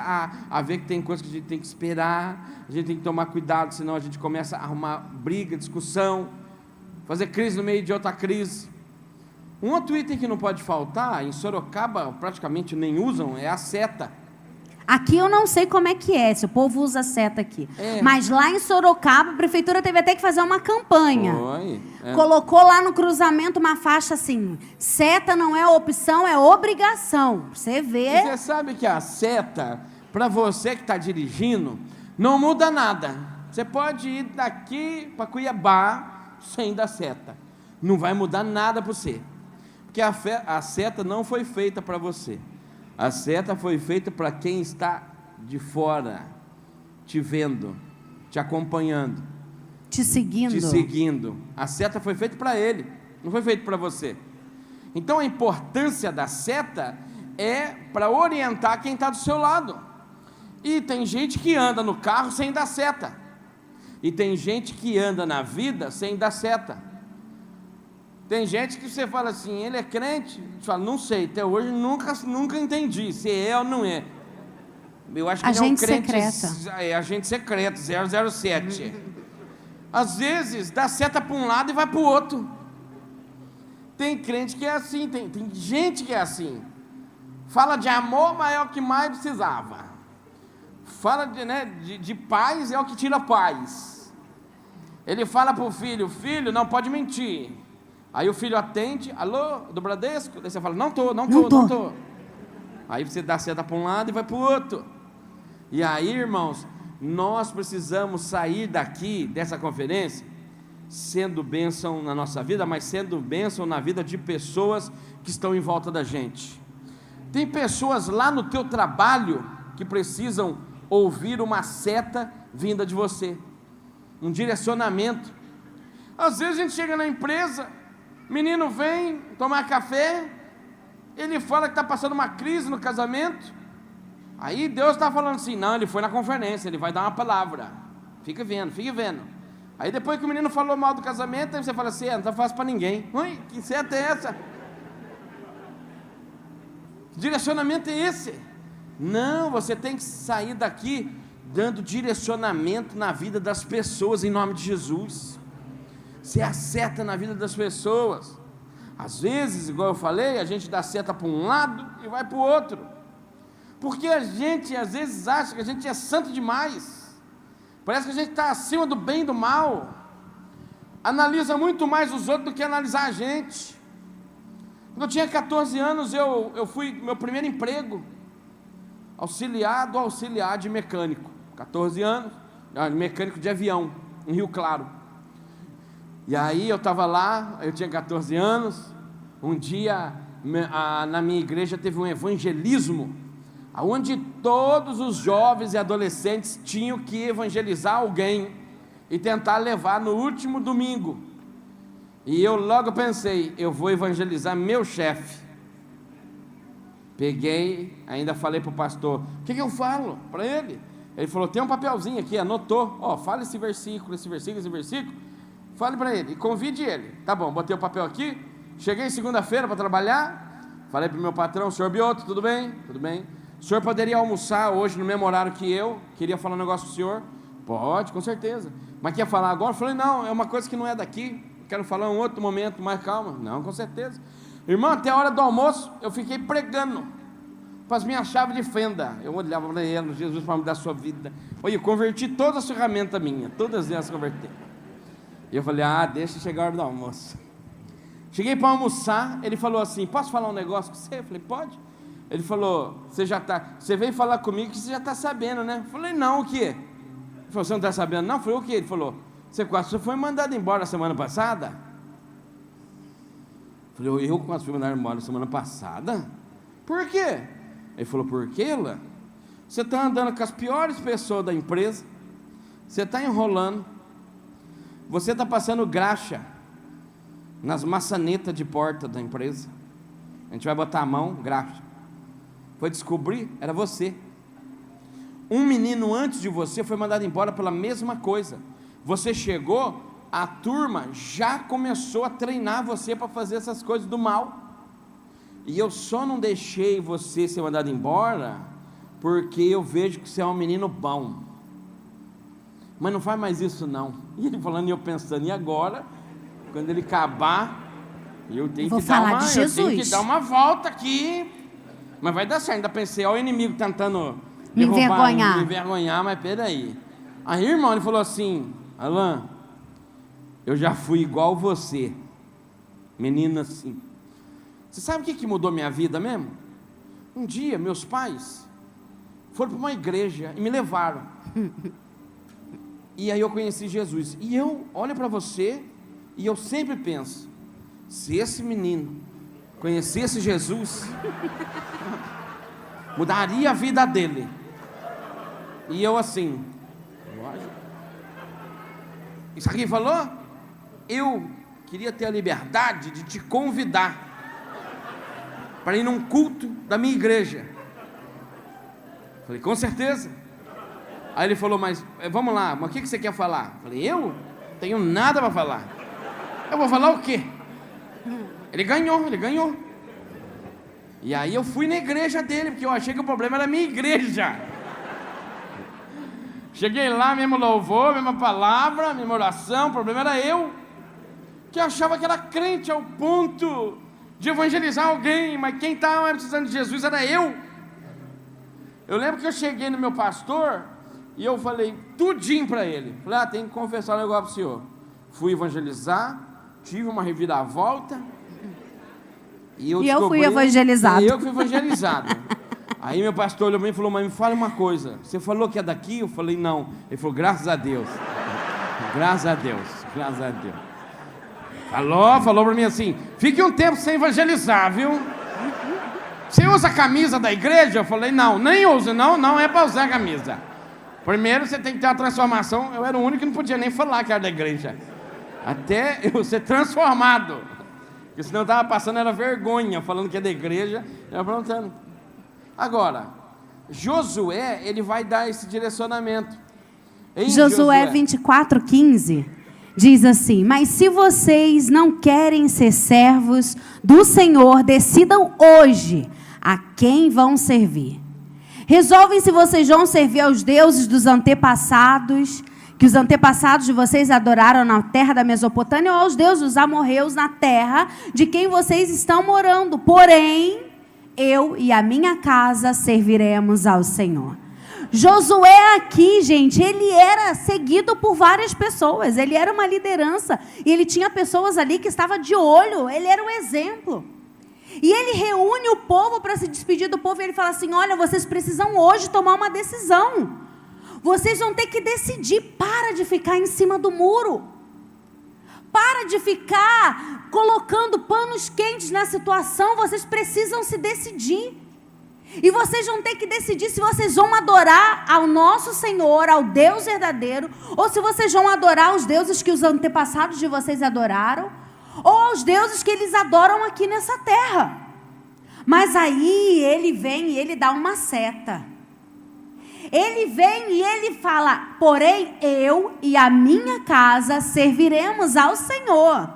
a ver que tem coisas que a gente tem que esperar, a gente tem que tomar cuidado, senão a gente começa a arrumar briga, discussão, fazer crise no meio de outra crise. Um outro item que não pode faltar, em Sorocaba praticamente nem usam, é a seta. Aqui eu não sei como é que é, se o povo usa seta aqui. Mas lá em Sorocaba, a prefeitura teve até que fazer uma campanha. Colocou lá no cruzamento uma faixa assim: seta não é opção, é obrigação. Você vê. E você sabe que a seta, para você que está dirigindo, não muda nada. Você pode ir daqui para Cuiabá sem dar seta. Não vai mudar nada para você. Porque a seta não foi feita para você. A seta foi feita para quem está de fora, te vendo, te acompanhando, te seguindo. A seta foi feita para ele, não foi feita para você. Então a importância da seta é para orientar quem está do seu lado. E tem gente que anda no carro sem dar seta, e tem gente que anda na vida sem dar seta. Tem gente que você fala assim, ele é crente? Você fala, não sei, até hoje nunca entendi se é ou não é. Eu acho que ele é um crente agente secreto, 007. Às vezes dá seta para um lado e vai para o outro. Tem crente que é assim, tem gente que é assim. Fala de amor, mas é o que mais precisava. Fala de paz, é o que tira paz. Ele fala para o filho, não pode mentir. Aí o filho atende, alô, do Bradesco? Daí você fala, não tô. Aí você dá seta para um lado e vai para o outro. E aí, irmãos, nós precisamos sair daqui, dessa conferência, sendo bênção na nossa vida, mas sendo bênção na vida de pessoas que estão em volta da gente. Tem pessoas lá no teu trabalho que precisam ouvir uma seta vinda de você, um direcionamento. Às vezes a gente chega na empresa, menino vem tomar café, ele fala que está passando uma crise no casamento, aí Deus está falando assim, não, ele foi na conferência, ele vai dar uma palavra, fica vendo. Aí depois que o menino falou mal do casamento, aí você fala assim, não está fácil para ninguém. Ui, que seta é essa? Que direcionamento é esse? Não, você tem que sair daqui dando direcionamento na vida das pessoas, em nome de Jesus. Você acerta na vida das pessoas. Às vezes, igual eu falei, a gente dá seta para um lado e vai para o outro, porque a gente às vezes acha que a gente é santo demais, parece que a gente está acima do bem e do mal, analisa muito mais os outros do que analisar a gente. Quando eu tinha 14 anos, eu fui, meu primeiro emprego, auxiliar de mecânico, 14 anos, mecânico de avião, em Rio Claro. E aí eu estava lá, eu tinha 14 anos, um dia na minha igreja teve um evangelismo, onde todos os jovens e adolescentes tinham que evangelizar alguém e tentar levar no último domingo. E eu logo pensei, eu vou evangelizar meu chefe. Peguei, ainda falei para o pastor, o que eu falo para ele? Ele falou, tem um papelzinho aqui, anotou, fala esse versículo, fale para ele, e convide ele. Tá bom, botei o papel aqui, cheguei segunda-feira para trabalhar, falei para o meu patrão, senhor Bioto, tudo bem? Tudo bem. O senhor poderia almoçar hoje no mesmo horário que eu? Queria falar um negócio com o senhor? Pode, com certeza. Mas quer falar agora? Eu falei, não, é uma coisa que não é daqui, quero falar em um outro momento, mais calma. Não, com certeza. Irmão, até a hora do almoço, eu fiquei pregando para as minhas chaves de fenda. Eu olhava para ele, Jesus, para me dar a sua vida. Olha, eu converti todas as ferramentas minhas, todas elas converti. E eu falei, deixa chegar a hora do almoço. Cheguei para almoçar, ele falou assim, posso falar um negócio com você? Eu falei, pode. Ele falou, você veio falar comigo que você já está sabendo, né? Eu falei, não, o quê? Ele falou, você não está sabendo? Não, eu falei, o quê? Ele falou, você foi mandado embora semana passada? Eu falei, eu quase fui mandado embora semana passada? Por quê? Ele falou, por quê, Lá? Você está andando com as piores pessoas da empresa, você está enrolando, você está passando graxa nas maçanetas de porta da empresa, a gente vai botar a mão, graxa. Foi descobrir, era você. Um menino antes de você foi mandado embora pela mesma coisa. Você chegou, a turma já começou a treinar você para fazer essas coisas do mal. E eu só não deixei você ser mandado embora porque eu vejo que você é um menino bom. Mas não faz mais isso não. E ele falando e eu pensando, e agora? Quando ele acabar, eu tenho que dar uma volta aqui. Mas vai dar certo, ainda pensei, olha o inimigo tentando me envergonhar, mas peraí. Aí, irmão, ele falou assim, Alan, eu já fui igual você, menino assim. Você sabe o que mudou minha vida mesmo? Um dia, meus pais foram para uma igreja e me levaram. E aí eu conheci Jesus. E eu olho para você e eu sempre penso, se esse menino conhecesse Jesus, mudaria a vida dele. E eu assim, isso aqui falou? Eu queria ter a liberdade de te convidar para ir num culto da minha igreja. Falei, com certeza. Aí ele falou, mas vamos lá, mas o que você quer falar? Falei, eu? Tenho nada para falar. Eu vou falar o quê? Ele ganhou. E aí eu fui na igreja dele, porque eu achei que o problema era a minha igreja. Cheguei lá, mesmo louvor, mesma palavra, mesma oração, o problema era eu, que achava que era crente ao ponto de evangelizar alguém, mas quem estava precisando de Jesus era eu. Eu lembro que eu cheguei no meu pastor e eu falei tudinho para ele. Falei, tem que confessar um negócio para o senhor. Fui evangelizar, tive uma reviravolta. E eu fui evangelizado. Eu fui evangelizado. Aí meu pastor olhou para mim e falou, mas me fala uma coisa, você falou que é daqui? Eu falei, não. Ele falou, graças a Deus. Graças a Deus. Falou para mim assim, fique um tempo sem evangelizar, viu? Você usa a camisa da igreja? Eu falei, não, nem uso, não é para usar a camisa. Primeiro você tem que ter uma transformação. Eu era o único que não podia nem falar que era da igreja, até eu ser transformado, porque senão eu estava passando, era vergonha, falando que é da igreja, eu aprontando. Agora, Josué, ele vai dar esse direcionamento. Em Josué 24:15 diz assim, mas se vocês não querem ser servos do Senhor, decidam hoje a quem vão servir. Resolvem se vocês vão servir aos deuses dos antepassados, que os antepassados de vocês adoraram na terra da Mesopotâmia, ou aos deuses dos amorreus na terra de quem vocês estão morando. Porém, eu e a minha casa serviremos ao Senhor. Josué aqui, gente, ele era seguido por várias pessoas, ele era uma liderança, e ele tinha pessoas ali que estavam de olho, ele era um exemplo. E ele reúne o povo para se despedir do povo, e ele fala assim, olha, vocês precisam hoje tomar uma decisão. Vocês vão ter que decidir, para de ficar em cima do muro. Para de ficar colocando panos quentes na situação, vocês precisam se decidir. E vocês vão ter que decidir se vocês vão adorar ao nosso Senhor, ao Deus verdadeiro, ou se vocês vão adorar os deuses que os antepassados de vocês adoraram, ou aos deuses que eles adoram aqui nessa terra. Mas aí ele vem e ele dá uma seta. Ele vem e ele fala: porém eu e a minha casa serviremos ao Senhor.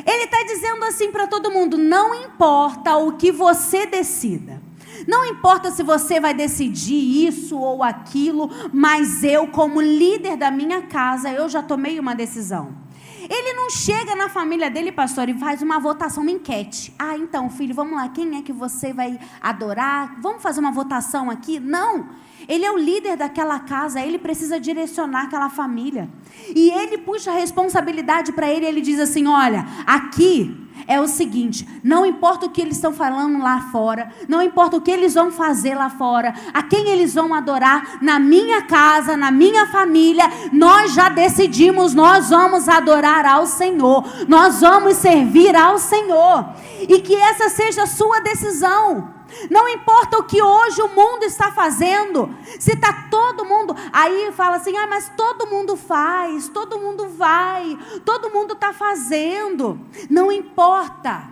Ele está dizendo assim para todo mundo: não importa o que você decida, não importa se você vai decidir isso ou aquilo, mas eu, como líder da minha casa, eu já tomei uma decisão. Ele não chega na família dele, pastor, e faz uma votação, uma enquete. Ah, então, filho, vamos lá, quem é que você vai adorar? Vamos fazer uma votação aqui? Não. Ele é o líder daquela casa, ele precisa direcionar aquela família. E ele puxa a responsabilidade para ele, ele diz assim: olha, aqui é o seguinte, não importa o que eles estão falando lá fora, não importa o que eles vão fazer lá fora, a quem eles vão adorar, na minha casa, na minha família, nós já decidimos, nós vamos adorar ao Senhor, nós vamos servir ao Senhor, e que essa seja a sua decisão. Não importa o que hoje o mundo está fazendo, se está todo mundo, aí fala assim: ah, mas todo mundo faz, todo mundo vai, todo mundo está fazendo. Não importa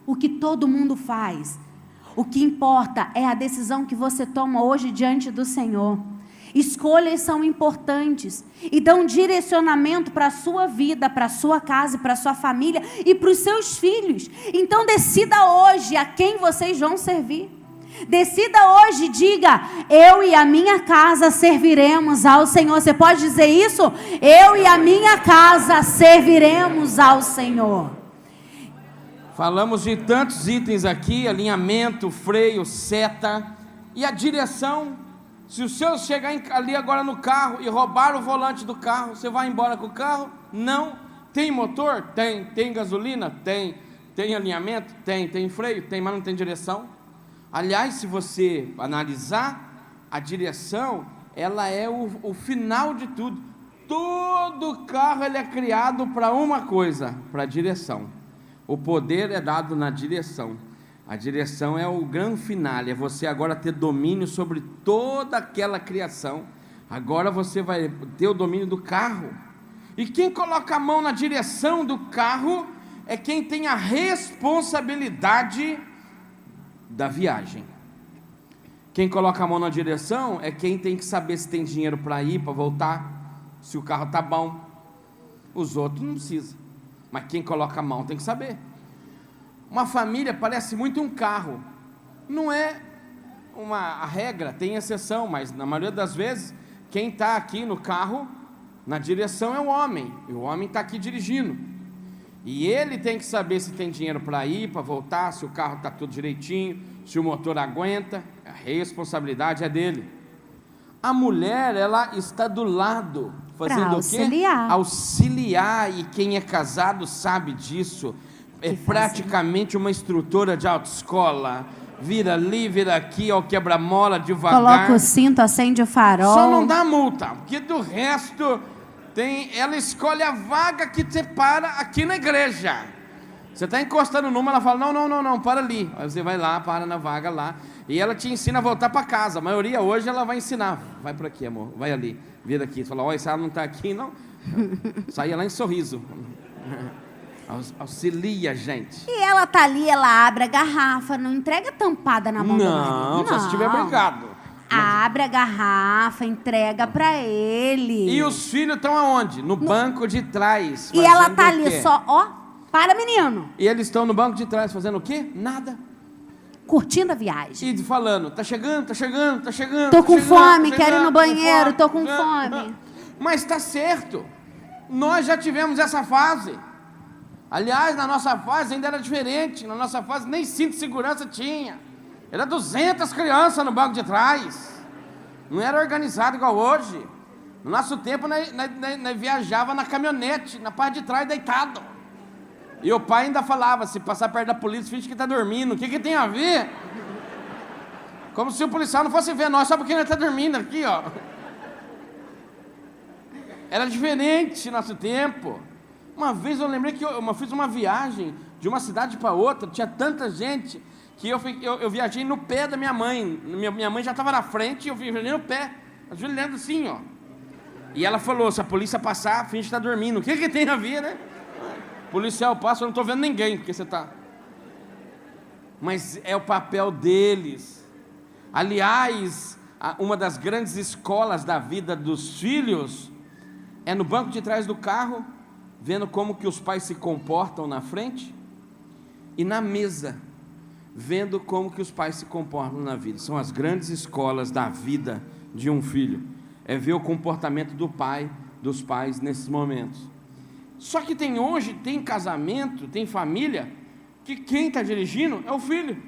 o que todo mundo faz, o que importa é a decisão que você toma hoje diante do Senhor. Escolhas são importantes e dão direcionamento para a sua vida, para a sua casa, para a sua família e para os seus filhos. Então decida hoje a quem vocês vão servir. Decida hoje, diga: eu e a minha casa serviremos ao Senhor. Você pode dizer isso? Eu e a minha casa serviremos ao Senhor. Falamos de tantos itens aqui: alinhamento, freio, seta e a direção. Se o seu chegar ali agora no carro e roubar o volante do carro, você vai embora com o carro? Não. Tem motor? Tem. Tem gasolina? Tem. Tem alinhamento? Tem. Tem freio? Tem, mas não tem direção. Aliás, se você analisar, a direção, ela é o final de tudo. Todo carro ele é criado para uma coisa, para a direção. O poder é dado na direção. A direção é o grande finale, é você agora ter domínio sobre toda aquela criação. Agora você vai ter o domínio do carro. E quem coloca a mão na direção do carro é quem tem a responsabilidade da viagem. Quem coloca a mão na direção é quem tem que saber se tem dinheiro para ir, para voltar, se o carro está bom. Os outros não precisam, mas quem coloca a mão tem que saber. Uma família parece muito um carro. Não é a regra, tem exceção, mas na maioria das vezes, quem está aqui no carro, na direção é o homem, e o homem está aqui dirigindo. E ele tem que saber se tem dinheiro para ir, para voltar, se o carro está tudo direitinho, se o motor aguenta, a responsabilidade é dele. A mulher, ela está do lado, fazendo o quê? Auxiliar, e quem é casado sabe disso. É praticamente uma instrutora de autoescola. Vira ali, vira aqui, ó, quebra-mola devagar. Coloca o cinto, acende o farol. Só não dá multa, porque do resto ela escolhe a vaga que você para aqui na igreja. Você está encostando numa, ela fala: não, para ali. Aí você vai lá, para na vaga lá, e ela te ensina a voltar para casa. A maioria hoje ela vai ensinar: vai por aqui, amor, vai ali, vira aqui. Você fala: olha, se ela não está aqui, não. Saia lá em Sorriso. Auxilia, gente. E ela tá ali, ela abre a garrafa, não entrega tampada na mão do marido. Não, só se tiver brigado. Abre a garrafa, entrega pra ele. E os filhos estão aonde? No banco de trás. E ela tá ali só, ó, para menino. E eles estão no banco de trás fazendo o quê? Nada. Curtindo a viagem. E falando: tá chegando. Tô com fome, quero ir no banheiro, tô com fome. Mas tá certo. Nós já tivemos essa fase. Aliás, na nossa fase ainda era diferente. Na nossa fase nem cinto de segurança tinha. Era 200 crianças no banco de trás. Não era organizado igual hoje. No nosso tempo, nós viajava na caminhonete, na parte de trás, deitado. E o pai ainda falava: se passar perto da polícia, finge que está dormindo. O que tem a ver? Como se o policial não fosse ver nós só porque nós está dormindo aqui, ó. Era diferente nosso tempo. Uma vez eu lembrei que eu fiz uma viagem de uma cidade para outra, tinha tanta gente, que eu viajei no pé da minha mãe. Minha mãe já estava na frente e eu viajei no pé, ajoelhando assim, ó. E ela falou, se a polícia passar, finge que está dormindo. O que tem a ver, né? O policial passa, eu não estou vendo ninguém, porque você está... Mas é o papel deles. Aliás, uma das grandes escolas da vida dos filhos é no banco de trás do carro, vendo como que os pais se comportam na frente, e na mesa, vendo como que os pais se comportam na vida. São as grandes escolas da vida de um filho. É ver o comportamento dos pais nesses momentos. Só que hoje tem casamento, tem família, que quem está dirigindo é o filho.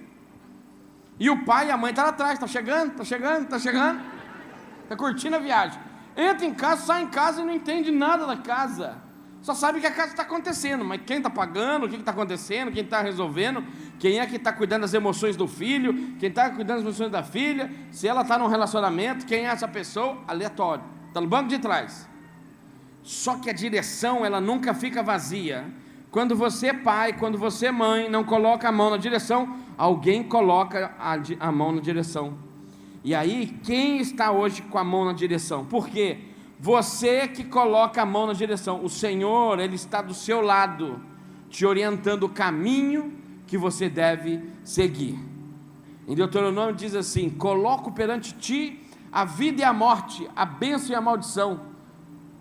E o pai e a mãe estão lá atrás, está chegando, está curtindo a viagem. Entra em casa, sai em casa e não entende nada da casa. Só sabe que a casa está acontecendo, mas quem está pagando, o que está acontecendo, quem está resolvendo, quem é que está cuidando das emoções do filho, quem está cuidando das emoções da filha, se ela está num relacionamento, quem é essa pessoa, aleatório, está no banco de trás. Só que a direção, ela nunca fica vazia. Quando você pai, quando você mãe, não coloca a mão na direção, alguém coloca a mão na direção. E aí, quem está hoje com a mão na direção? Por quê? Você que coloca a mão na direção. O Senhor, Ele está do seu lado, te orientando o caminho que você deve seguir. Em Deuteronômio diz assim: coloco perante ti a vida e a morte, a bênção e a maldição.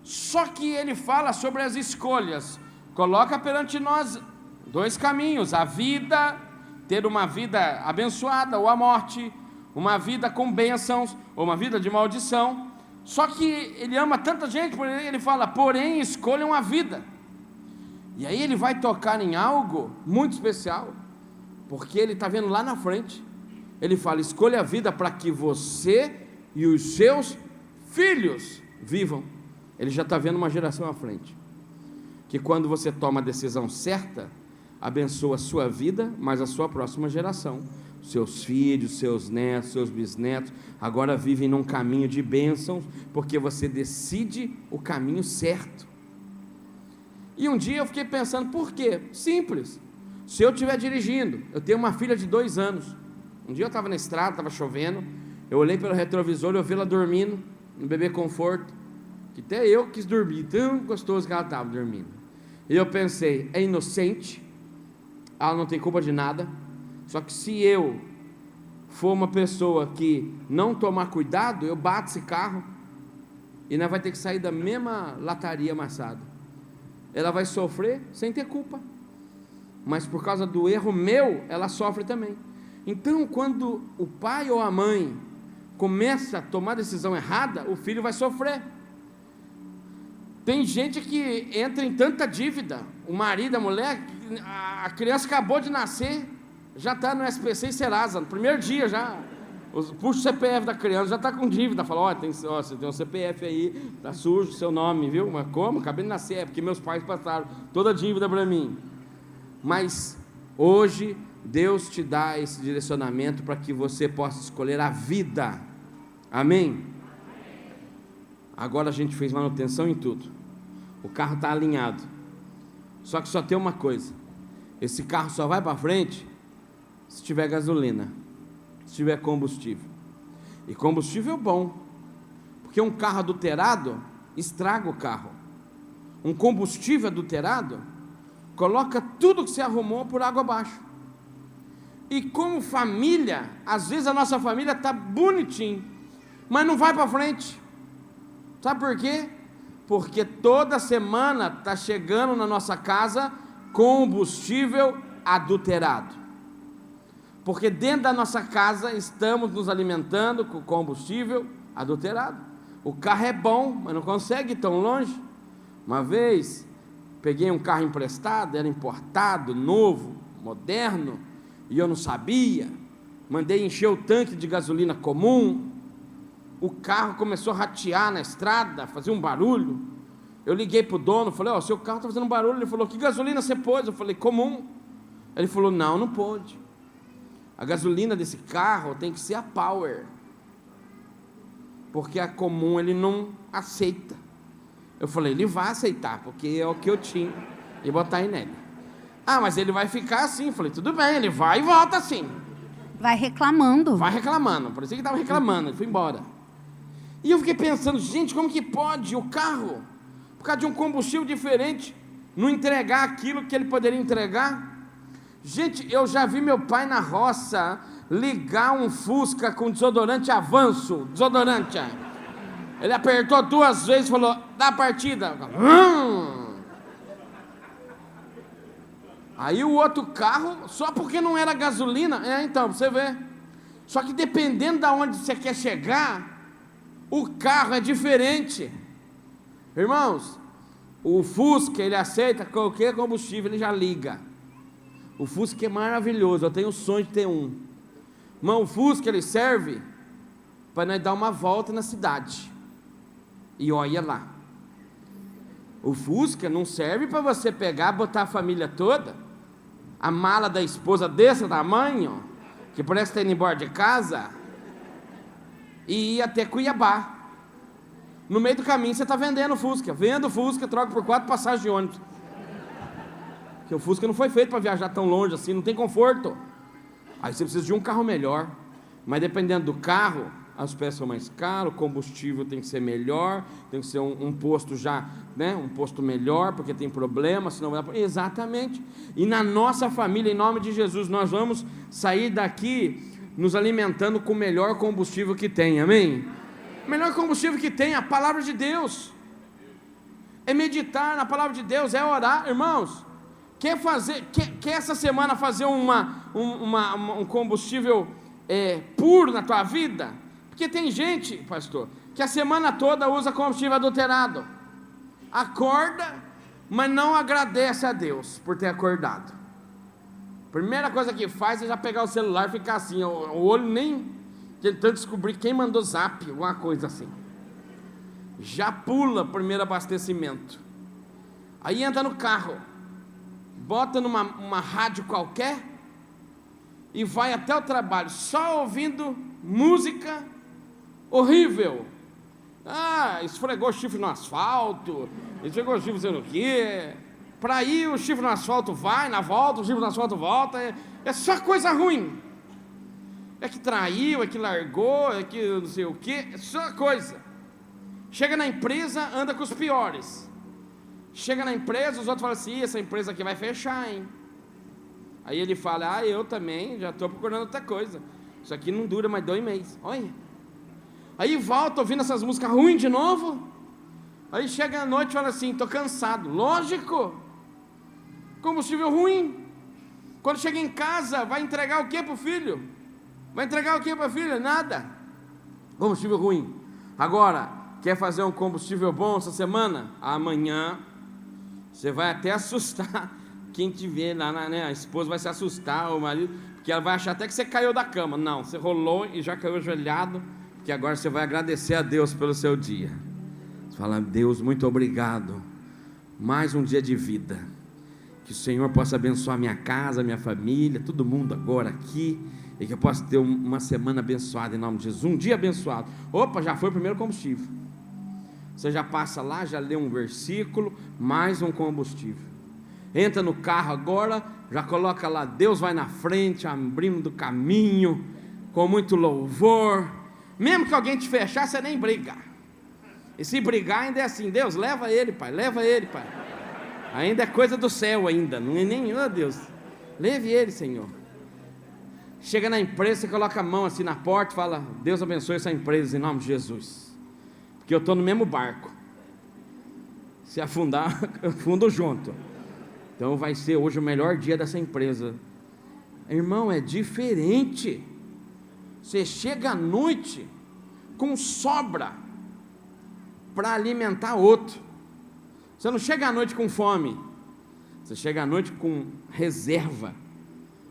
Só que ele fala sobre as escolhas. Coloca perante nós dois caminhos: a vida, ter uma vida abençoada, ou a morte, uma vida com bênçãos, ou uma vida de maldição. Só que ele ama tanta gente, ele fala, porém escolham a vida. E aí ele vai tocar em algo muito especial, porque ele está vendo lá na frente. Ele fala, escolha a vida para que você e os seus filhos vivam. Ele já está vendo uma geração à frente, que quando você toma a decisão certa, abençoa a sua vida, mas a sua próxima geração. Seus filhos, seus netos, seus bisnetos, agora vivem num caminho de bênçãos, porque você decide o caminho certo. E um dia eu fiquei pensando, por quê? Simples. Se eu estiver dirigindo, eu tenho uma filha de 2 anos. Um dia eu estava na estrada, estava chovendo, eu olhei pelo retrovisor, eu vi ela dormindo, no bebê conforto, que até eu quis dormir, tão gostoso que ela estava dormindo. E eu pensei, é inocente, ela não tem culpa de nada. Só que se eu for uma pessoa que não tomar cuidado, eu bato esse carro e nós vai ter que sair da mesma lataria amassada. Ela vai sofrer sem ter culpa, mas por causa do erro meu, ela sofre também. Então, quando o pai ou a mãe começa a tomar a decisão errada, o filho vai sofrer. Tem gente que entra em tanta dívida, o marido, a mulher, a criança acabou de nascer, já está no SPC e Serasa, no primeiro dia já, puxa o CPF da criança, já está com dívida, fala, você tem um CPF aí, está sujo o seu nome, viu? Mas como? Acabei de nascer, é porque meus pais passaram toda a dívida para mim. Mas hoje Deus te dá esse direcionamento para que você possa escolher a vida, amém? Agora a gente fez manutenção em tudo, o carro está alinhado, só que só tem uma coisa, esse carro só vai para frente se tiver gasolina, se tiver combustível. E combustível bom, porque um carro adulterado estraga o carro. Um combustível adulterado coloca tudo que você arrumou por água abaixo. E como família, às vezes a nossa família está bonitinho, mas não vai para frente. Sabe por quê? Porque toda semana está chegando na nossa casa combustível adulterado. Porque dentro da nossa casa estamos nos alimentando com combustível adulterado. O carro é bom, mas não consegue ir tão longe. Uma vez, peguei um carro emprestado, era importado, novo, moderno, e eu não sabia. Mandei encher o tanque de gasolina comum. O carro começou a ratear na estrada, fazer um barulho. Eu liguei para o dono, falei, seu carro está fazendo barulho. Ele falou, que gasolina você pôs? Eu falei, comum. Ele falou, não pôde. A gasolina desse carro tem que ser a Power, porque a comum ele não aceita. Eu falei, ele vai aceitar, porque é o que eu tinha, e botar aí nele. Mas ele vai ficar assim. Eu falei, tudo bem, ele vai e volta assim. Vai reclamando. Parecia que estava reclamando, ele foi embora. E eu fiquei pensando, gente, como que pode o carro, por causa de um combustível diferente, não entregar aquilo que ele poderia entregar? Gente, eu já vi meu pai na roça ligar um Fusca com desodorante Avanço, desodorante. Ele apertou 2 vezes e falou, dá a partida. Aí o outro carro, só porque não era gasolina, então, você vê. Só que dependendo de onde você quer chegar, o carro é diferente. Irmãos, o Fusca, ele aceita qualquer combustível, ele já liga. O Fusca é maravilhoso, eu tenho o sonho de ter um. Irmão, o Fusca, ele serve para nós dar uma volta na cidade. E olha lá. O Fusca não serve para você pegar, botar a família toda, a mala da esposa desse tamanho, que parece que está indo embora de casa, e ir até Cuiabá. No meio do caminho você está vendendo o Fusca. Vendo o Fusca, troca por 4 passagens de ônibus. Porque o Fusca não foi feito para viajar tão longe assim, não tem conforto. Aí você precisa de um carro melhor. Mas dependendo do carro, as peças são mais caras, o combustível tem que ser melhor, tem que ser um posto já, né, um posto melhor, porque tem problema, senão vai dar... Exatamente. E na nossa família, em nome de Jesus, nós vamos sair daqui nos alimentando com o melhor combustível que tem, amém? O melhor combustível que tem é a palavra de Deus, é meditar na palavra de Deus, é orar. Irmãos, quer essa semana fazer um combustível puro na tua vida? Porque tem gente, pastor, que a semana toda usa combustível adulterado, acorda, mas não agradece a Deus por ter acordado. Primeira coisa que faz é já pegar o celular e ficar assim, o olho nem tentando descobrir quem mandou zap, alguma coisa assim. Já pula o primeiro abastecimento. Aí entra no carro, bota numa rádio qualquer e vai até o trabalho, só ouvindo música horrível. Esfregou o chifre no asfalto, esfregou o chifre não sei o quê. Para ir o chifre no asfalto vai, na volta, o chifre no asfalto volta. É só coisa ruim. É que traiu, é que largou, é que não sei o quê. É só coisa. Chega na empresa, anda com os piores. Chega na empresa, os outros falam assim, essa empresa aqui vai fechar, hein? Aí ele fala, eu também, já estou procurando outra coisa. Isso aqui não dura mais 2 meses, olha. Aí volta ouvindo essas músicas ruins de novo. Aí chega à noite e fala assim, estou cansado. Lógico, combustível ruim. Quando chega em casa, vai entregar o que para o filho? Vai entregar o que para a filha? Nada. Combustível ruim. Agora, quer fazer um combustível bom essa semana? Amanhã, você vai até assustar quem te vê lá, né? A esposa vai se assustar, o marido, porque ela vai achar até que você caiu da cama. Não, você rolou e já caiu ajoelhado, porque agora você vai agradecer a Deus pelo seu dia. Você fala, Deus, muito obrigado, mais um dia de vida, que o Senhor possa abençoar minha casa, minha família, todo mundo agora aqui, e que eu possa ter uma semana abençoada em nome de Jesus, um dia abençoado. Opa, já foi o primeiro combustível. Você já passa lá, já lê um versículo, mais um combustível. Entra no carro agora, já coloca lá, Deus vai na frente, abrindo o caminho, com muito louvor. Mesmo que alguém te fechar, você nem briga. E se brigar ainda é assim, Deus, leva ele, Pai, leva ele, Pai. Ainda é coisa do céu ainda, não é nem, oh Deus, leve ele, Senhor. Chega na empresa, você coloca a mão assim na porta e fala, Deus abençoe essa empresa em nome de Jesus. Porque eu estou no mesmo barco. Se afundar, eu afundo junto. Então vai ser hoje o melhor dia dessa empresa. Irmão, é diferente. Você chega à noite com sobra para alimentar outro. Você não chega à noite com fome. Você chega à noite com reserva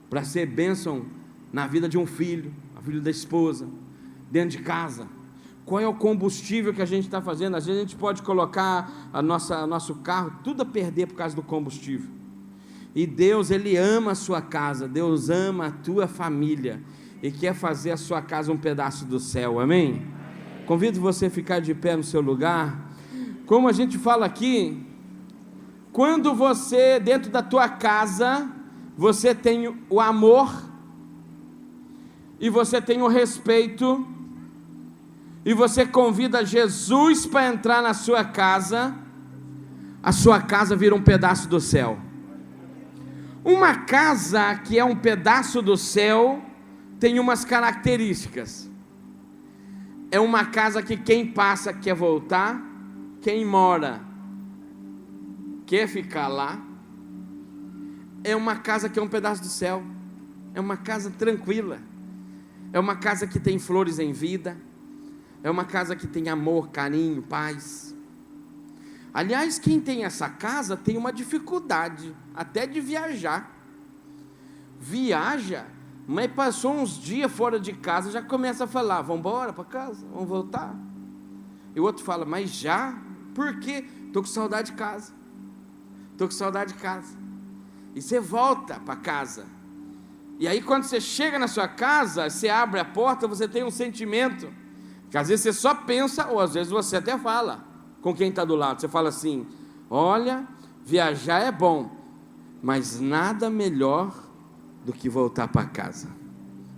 para ser bênção na vida de um filho, na vida da esposa, dentro de casa. Qual é o combustível que a gente está fazendo? Às vezes a gente pode colocar nosso carro tudo a perder por causa do combustível. E Deus, Ele ama a sua casa, Deus ama a tua família e quer fazer a sua casa um pedaço do céu, amém? Convido você a ficar de pé no seu lugar. Como a gente fala aqui, quando você, dentro da tua casa, você tem o amor, e você tem o respeito, e você convida Jesus para entrar na sua casa, a sua casa vira um pedaço do céu. Uma casa que é um pedaço do céu tem umas características. É uma casa que quem passa quer voltar, quem mora quer ficar lá. É uma casa que é um pedaço do céu. É uma casa tranquila. É uma casa que tem flores em vida. É uma casa que tem amor, carinho, paz. Aliás, quem tem essa casa tem uma dificuldade até de viajar. Viaja, mas passou uns dias fora de casa, já começa a falar: vamos embora para casa, vamos voltar. E o outro fala: mas já? Por quê? Estou com saudade de casa. Estou com saudade de casa. E você volta para casa. E aí quando você chega na sua casa, você abre a porta, você tem um sentimento que às vezes você só pensa, ou às vezes você até fala com quem está do lado. Você fala assim: olha, viajar é bom, mas nada melhor do que voltar para casa.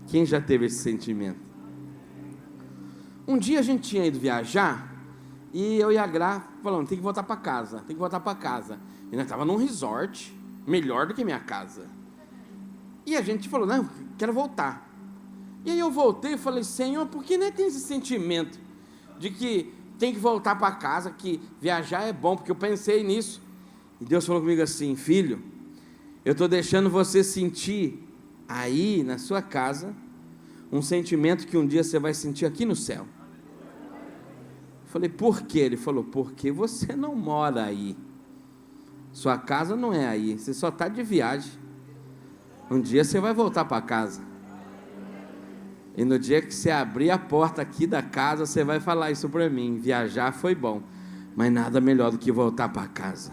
Quem já teve esse sentimento? Um dia a gente tinha ido viajar, e eu e a Gra falando: tem que voltar para casa, tem que voltar para casa. E nós estávamos num resort, melhor do que minha casa. E a gente falou: não, quero voltar. E aí eu voltei e falei: Senhor, por que nem tem esse sentimento de que tem que voltar para casa, que viajar é bom? Porque eu pensei nisso. E Deus falou comigo assim: filho, eu estou deixando você sentir aí na sua casa um sentimento que um dia você vai sentir aqui no céu. Eu falei: por quê? Ele falou: porque você não mora aí. Sua casa não é aí, você só está de viagem. Um dia você vai voltar para casa. E no dia que você abrir a porta aqui da casa, você vai falar isso para mim: viajar foi bom, mas nada melhor do que voltar para casa.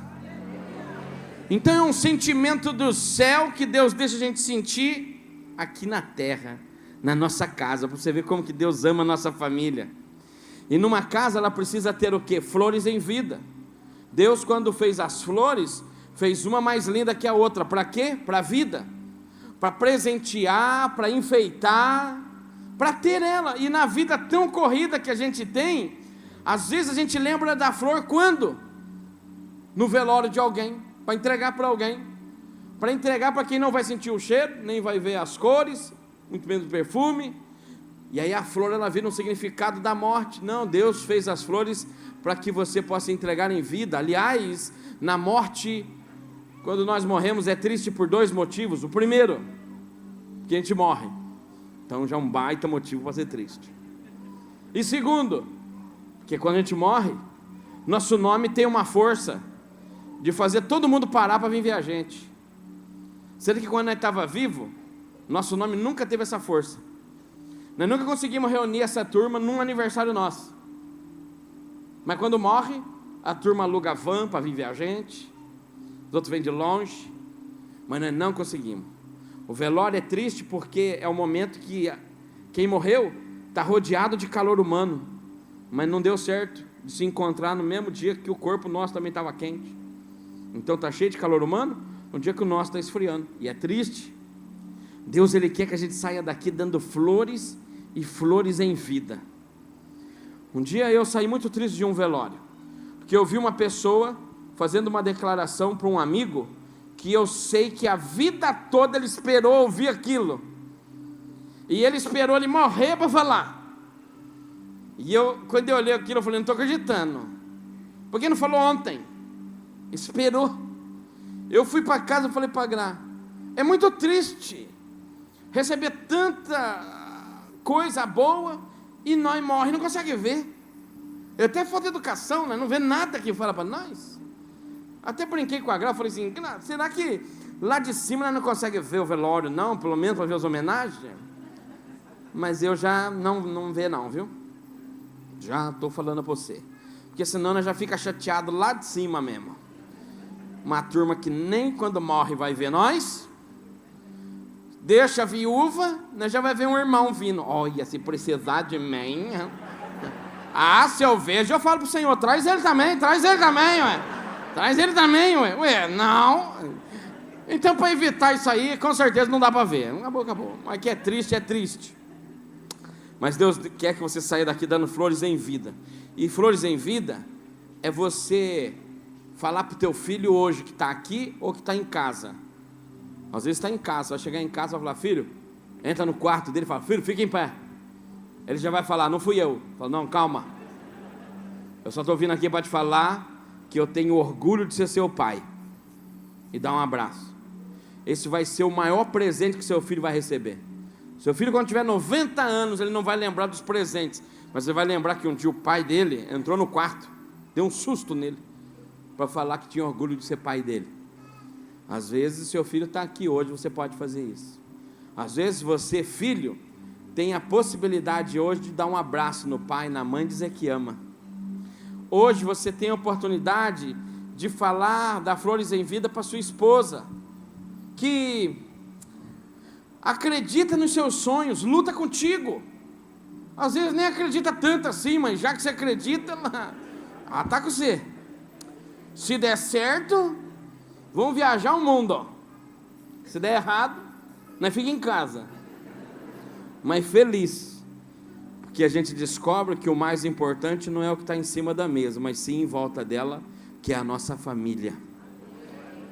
Então é um sentimento do céu que Deus deixa a gente sentir aqui na terra, na nossa casa, para você ver como que Deus ama a nossa família. E numa casa ela precisa ter o quê? Flores em vida. Deus, quando fez as flores, fez uma mais linda que a outra. Para quê? Para a vida, para presentear, para enfeitar, para ter ela. E na vida tão corrida que a gente tem, às vezes a gente lembra da flor quando? No velório de alguém, para entregar para alguém, para entregar para quem não vai sentir o cheiro, nem vai ver as cores, muito menos o perfume. E aí a flor, ela vira um significado da morte. Não, Deus fez as flores para que você possa entregar em vida. Aliás, na morte, quando nós morremos, é triste por dois motivos. O primeiro, que a gente morre, então já é um baita motivo para ser triste. E segundo, que quando a gente morre, nosso nome tem uma força de fazer todo mundo parar para vir ver a gente. Sendo que quando nós estava vivo, nosso nome nunca teve essa força. Nós nunca conseguimos reunir essa turma num aniversário nosso. Mas quando morre, a turma aluga van para vir ver a gente, os outros vêm de longe, mas nós não conseguimos. O velório é triste porque é o momento que quem morreu está rodeado de calor humano, mas não deu certo de se encontrar no mesmo dia que o corpo nosso também estava quente. Então está cheio de calor humano no dia que o nosso está esfriando, e é triste. Deus, Ele quer que a gente saia daqui dando flores e flores em vida. Um dia eu saí muito triste de um velório, porque eu vi uma pessoa fazendo uma declaração para um amigo, que eu sei que a vida toda ele esperou ouvir aquilo, e ele esperou ele morrer para falar. E eu, quando eu olhei aquilo, eu falei: não estou acreditando, por que não falou ontem? Esperou. Eu fui para casa e falei para a Gra: é muito triste receber tanta coisa boa e nós morremos, não consegue ver. Eu até falta de educação, né? Não vê nada que fala para nós. Até brinquei com a Gra, falei assim: será que lá de cima nós não conseguimos ver o velório, não? Pelo menos para ver as homenagens? Mas eu já não vê não, viu? Já estou falando para você, porque senão nós já fica chateado lá de cima mesmo. Uma turma que nem quando morre vai ver nós, deixa a viúva, nós já vai ver um irmão vindo. Olha, se precisar de mim. Ah, se eu vejo, eu falo pro Senhor: traz ele também, ué. Traz ele também, ué. Ué, não. Então, para evitar isso aí, com certeza não dá para ver. Acabou. Mas que é triste, é triste. Mas Deus quer que você saia daqui dando flores em vida. E flores em vida é você falar para o teu filho hoje que está aqui ou que está em casa. Às vezes está em casa, vai chegar em casa e vai falar: filho, entra no quarto dele e fala: filho, fica em pé. Ele já vai falar: não fui eu. Fala: não, calma, eu só estou vindo aqui para te falar que eu tenho orgulho de ser seu pai. E dá um abraço. Esse vai ser o maior presente que seu filho vai receber. Seu filho, quando tiver 90 anos, ele não vai lembrar dos presentes, mas ele vai lembrar que um dia o pai dele entrou no quarto, deu um susto nele, para falar que tinha orgulho de ser pai dele. Às vezes seu filho está aqui hoje, você pode fazer isso. Às vezes você, filho, tem a possibilidade hoje de dar um abraço no pai, na mãe, dizer que ama. Hoje você tem a oportunidade de falar, dar flores em vida para sua esposa, que acredita nos seus sonhos, luta contigo. Às vezes nem acredita tanto assim, mas já que você acredita, ela está com você. Se der certo, vamos viajar o mundo, ó. Se der errado, nós fica em casa, mas feliz, porque a gente descobre que o mais importante não é o que está em cima da mesa, mas sim em volta dela, que é a nossa família.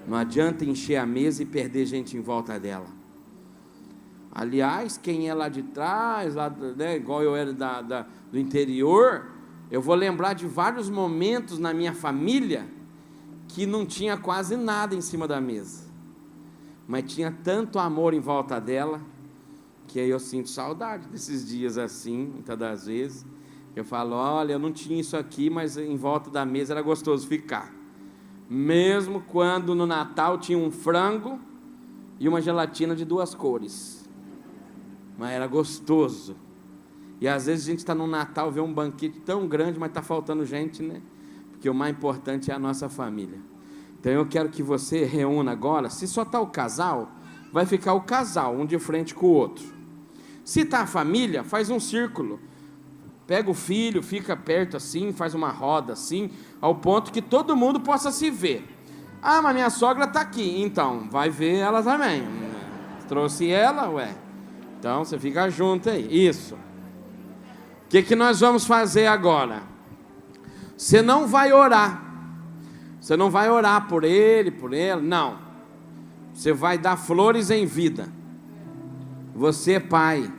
Não adianta encher a mesa e perder gente em volta dela. Aliás, quem é lá de trás, lá, né, igual eu era do interior, eu vou lembrar de vários momentos na minha família que não tinha quase nada em cima da mesa, mas tinha tanto amor em volta dela, que aí eu sinto saudade desses dias assim, muitas das vezes. Eu falo: olha, eu não tinha isso aqui, mas em volta da mesa era gostoso ficar. Mesmo quando no Natal tinha um frango e uma gelatina de 2 cores, mas era gostoso. E às vezes a gente está no Natal, vê um banquete tão grande, mas está faltando gente, né? Porque o mais importante é a nossa família. Então eu quero que você reúna agora. Se só está o casal, vai ficar o casal, um de frente com o outro. Se está a família, faz um círculo. Pega o filho, fica perto assim, faz uma roda assim, ao ponto que todo mundo possa se ver. Ah, mas minha sogra está aqui. Então, vai ver ela também. Trouxe ela, ué. Então, você fica junto aí. Isso. O que nós vamos fazer agora? Você não vai orar. Você não vai orar por ele, por ela. Não. Você vai dar flores em vida. Você, pai,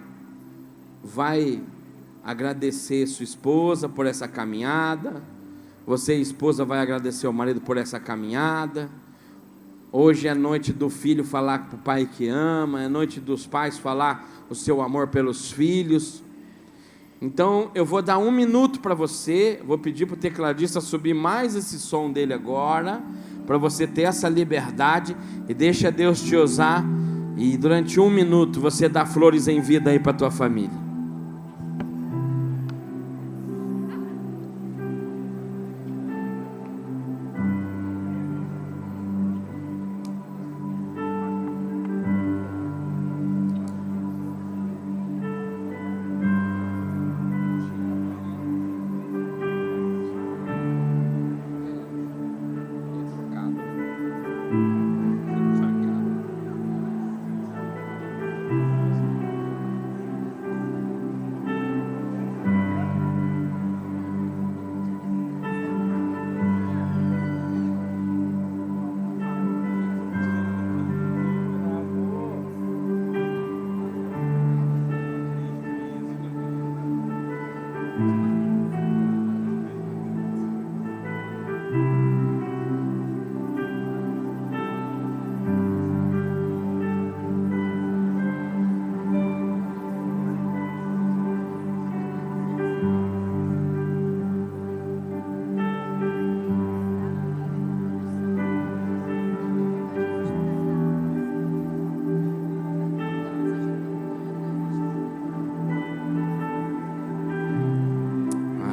vai agradecer sua esposa por essa caminhada. Você, esposa, vai agradecer o marido por essa caminhada. Hoje é noite do filho falar para o pai que ama. É noite dos pais falar o seu amor pelos filhos. Então eu vou dar 1 minuto para você. Vou pedir para o tecladista subir mais esse som dele agora, para você ter essa liberdade, e deixa Deus te usar. E durante 1 minuto você dá flores em vida aí para a tua família.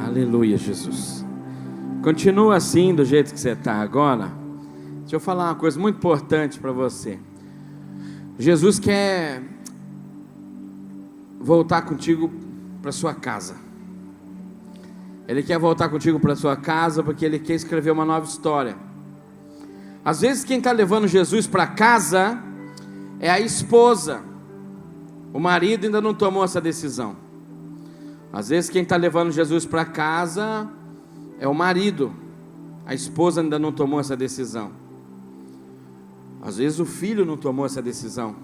Aleluia, Jesus. Continua assim, do jeito que você está agora. Deixa eu falar uma coisa muito importante para você. Jesus quer voltar contigo para sua casa. Ele quer voltar contigo para sua casa porque Ele quer escrever uma nova história. Às vezes quem está levando Jesus para casa é a esposa. O marido ainda não tomou essa decisão. Às vezes quem está levando Jesus para casa é o marido. A esposa ainda não tomou essa decisão. Às vezes o filho não tomou essa decisão.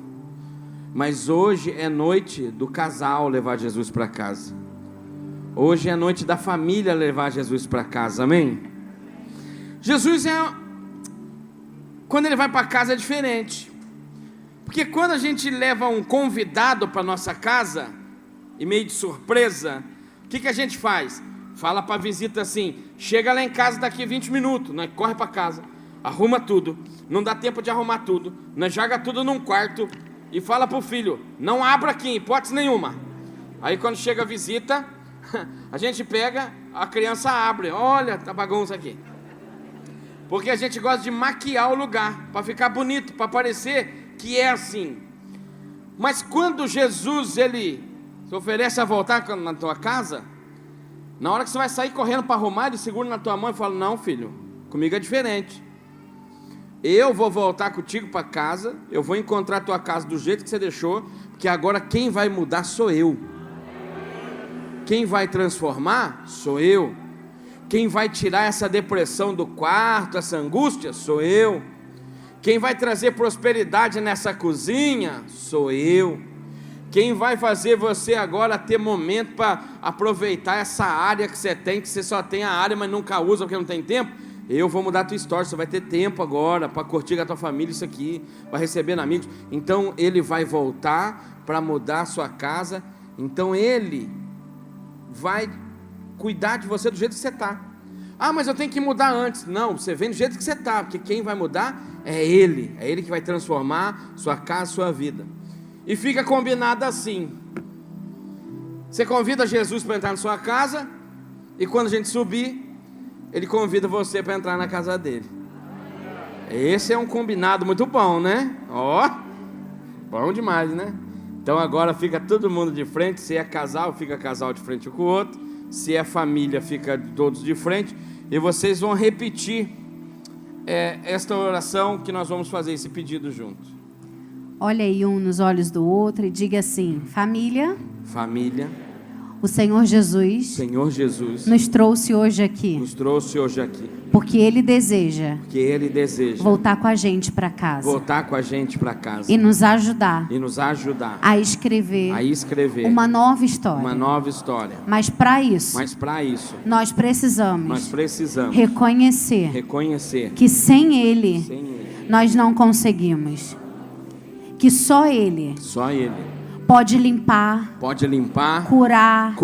Mas hoje é noite do casal levar Jesus para casa. Hoje é noite da família levar Jesus para casa, amém? Jesus quando ele vai para casa é diferente. Porque quando a gente leva um convidado para nossa casa, e meio de surpresa, o que a gente faz? Fala para a visita assim: chega lá em casa daqui 20 minutos, nós corre para casa, arruma tudo, não dá tempo de arrumar tudo, nós joga tudo num quarto e fala para o filho: não abra aqui, em hipótese nenhuma. Aí quando chega a visita, a gente pega, a criança abre, olha, tá bagunça aqui. Porque a gente gosta de maquiar o lugar, para ficar bonito, para parecer que é assim. Mas quando Jesus, ele se oferece a voltar na tua casa, na hora que você vai sair correndo para arrumar, ele segura na tua mão e fala: não, filho, comigo é diferente. Eu vou voltar contigo para casa, eu vou encontrar a tua casa do jeito que você deixou, porque agora quem vai mudar sou eu. Quem vai transformar sou eu. Quem vai tirar essa depressão do quarto, essa angústia, sou eu. Quem vai trazer prosperidade nessa cozinha, sou eu. Quem vai fazer você agora ter momento para aproveitar essa área que você tem, que você só tem a área, mas nunca usa porque não tem tempo, eu vou mudar a tua história. Você vai ter tempo agora para curtir com a tua família isso aqui, para receber amigos. Então ele vai voltar para mudar a sua casa. Então ele vai cuidar de você do jeito que você está. Ah, mas eu tenho que mudar antes. Não, você vem do jeito que você está, porque quem vai mudar é Ele que vai transformar sua casa, sua vida. E fica combinado assim: você convida Jesus para entrar na sua casa, e quando a gente subir, Ele convida você para entrar na casa dele. Esse é um combinado muito bom, né? Ó, bom demais, né? Então agora fica todo mundo de frente. Se é casal, fica casal de frente um com o outro. Se é família, fica todos de frente. E vocês vão repetir esta oração que nós vamos fazer, esse pedido juntos. Olha aí um nos olhos do outro e diga assim: família, o Senhor Jesus nos trouxe hoje aqui, porque Ele deseja voltar com a gente para casa, e nos ajudar a escrever uma nova história. Mas para isso, nós precisamos reconhecer que sem Ele nós não conseguimos, que só Ele pode limpar, curar,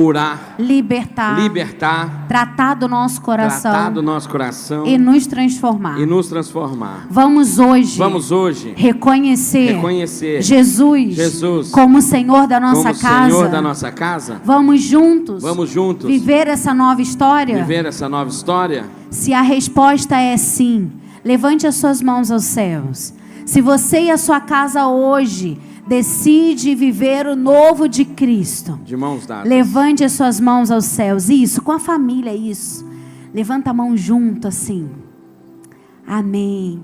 libertar, tratar do nosso coração e nos transformar. Vamos hoje reconhecer Jesus como Senhor da nossa casa. Vamos juntos viver essa nova história. Se a resposta é sim, levante as suas mãos aos céus. Se você e a sua casa hoje decide viver o novo de Cristo, de mãos dadas, levante as suas mãos aos céus. Isso, com a família, isso. Levanta a mão junto assim. Amém.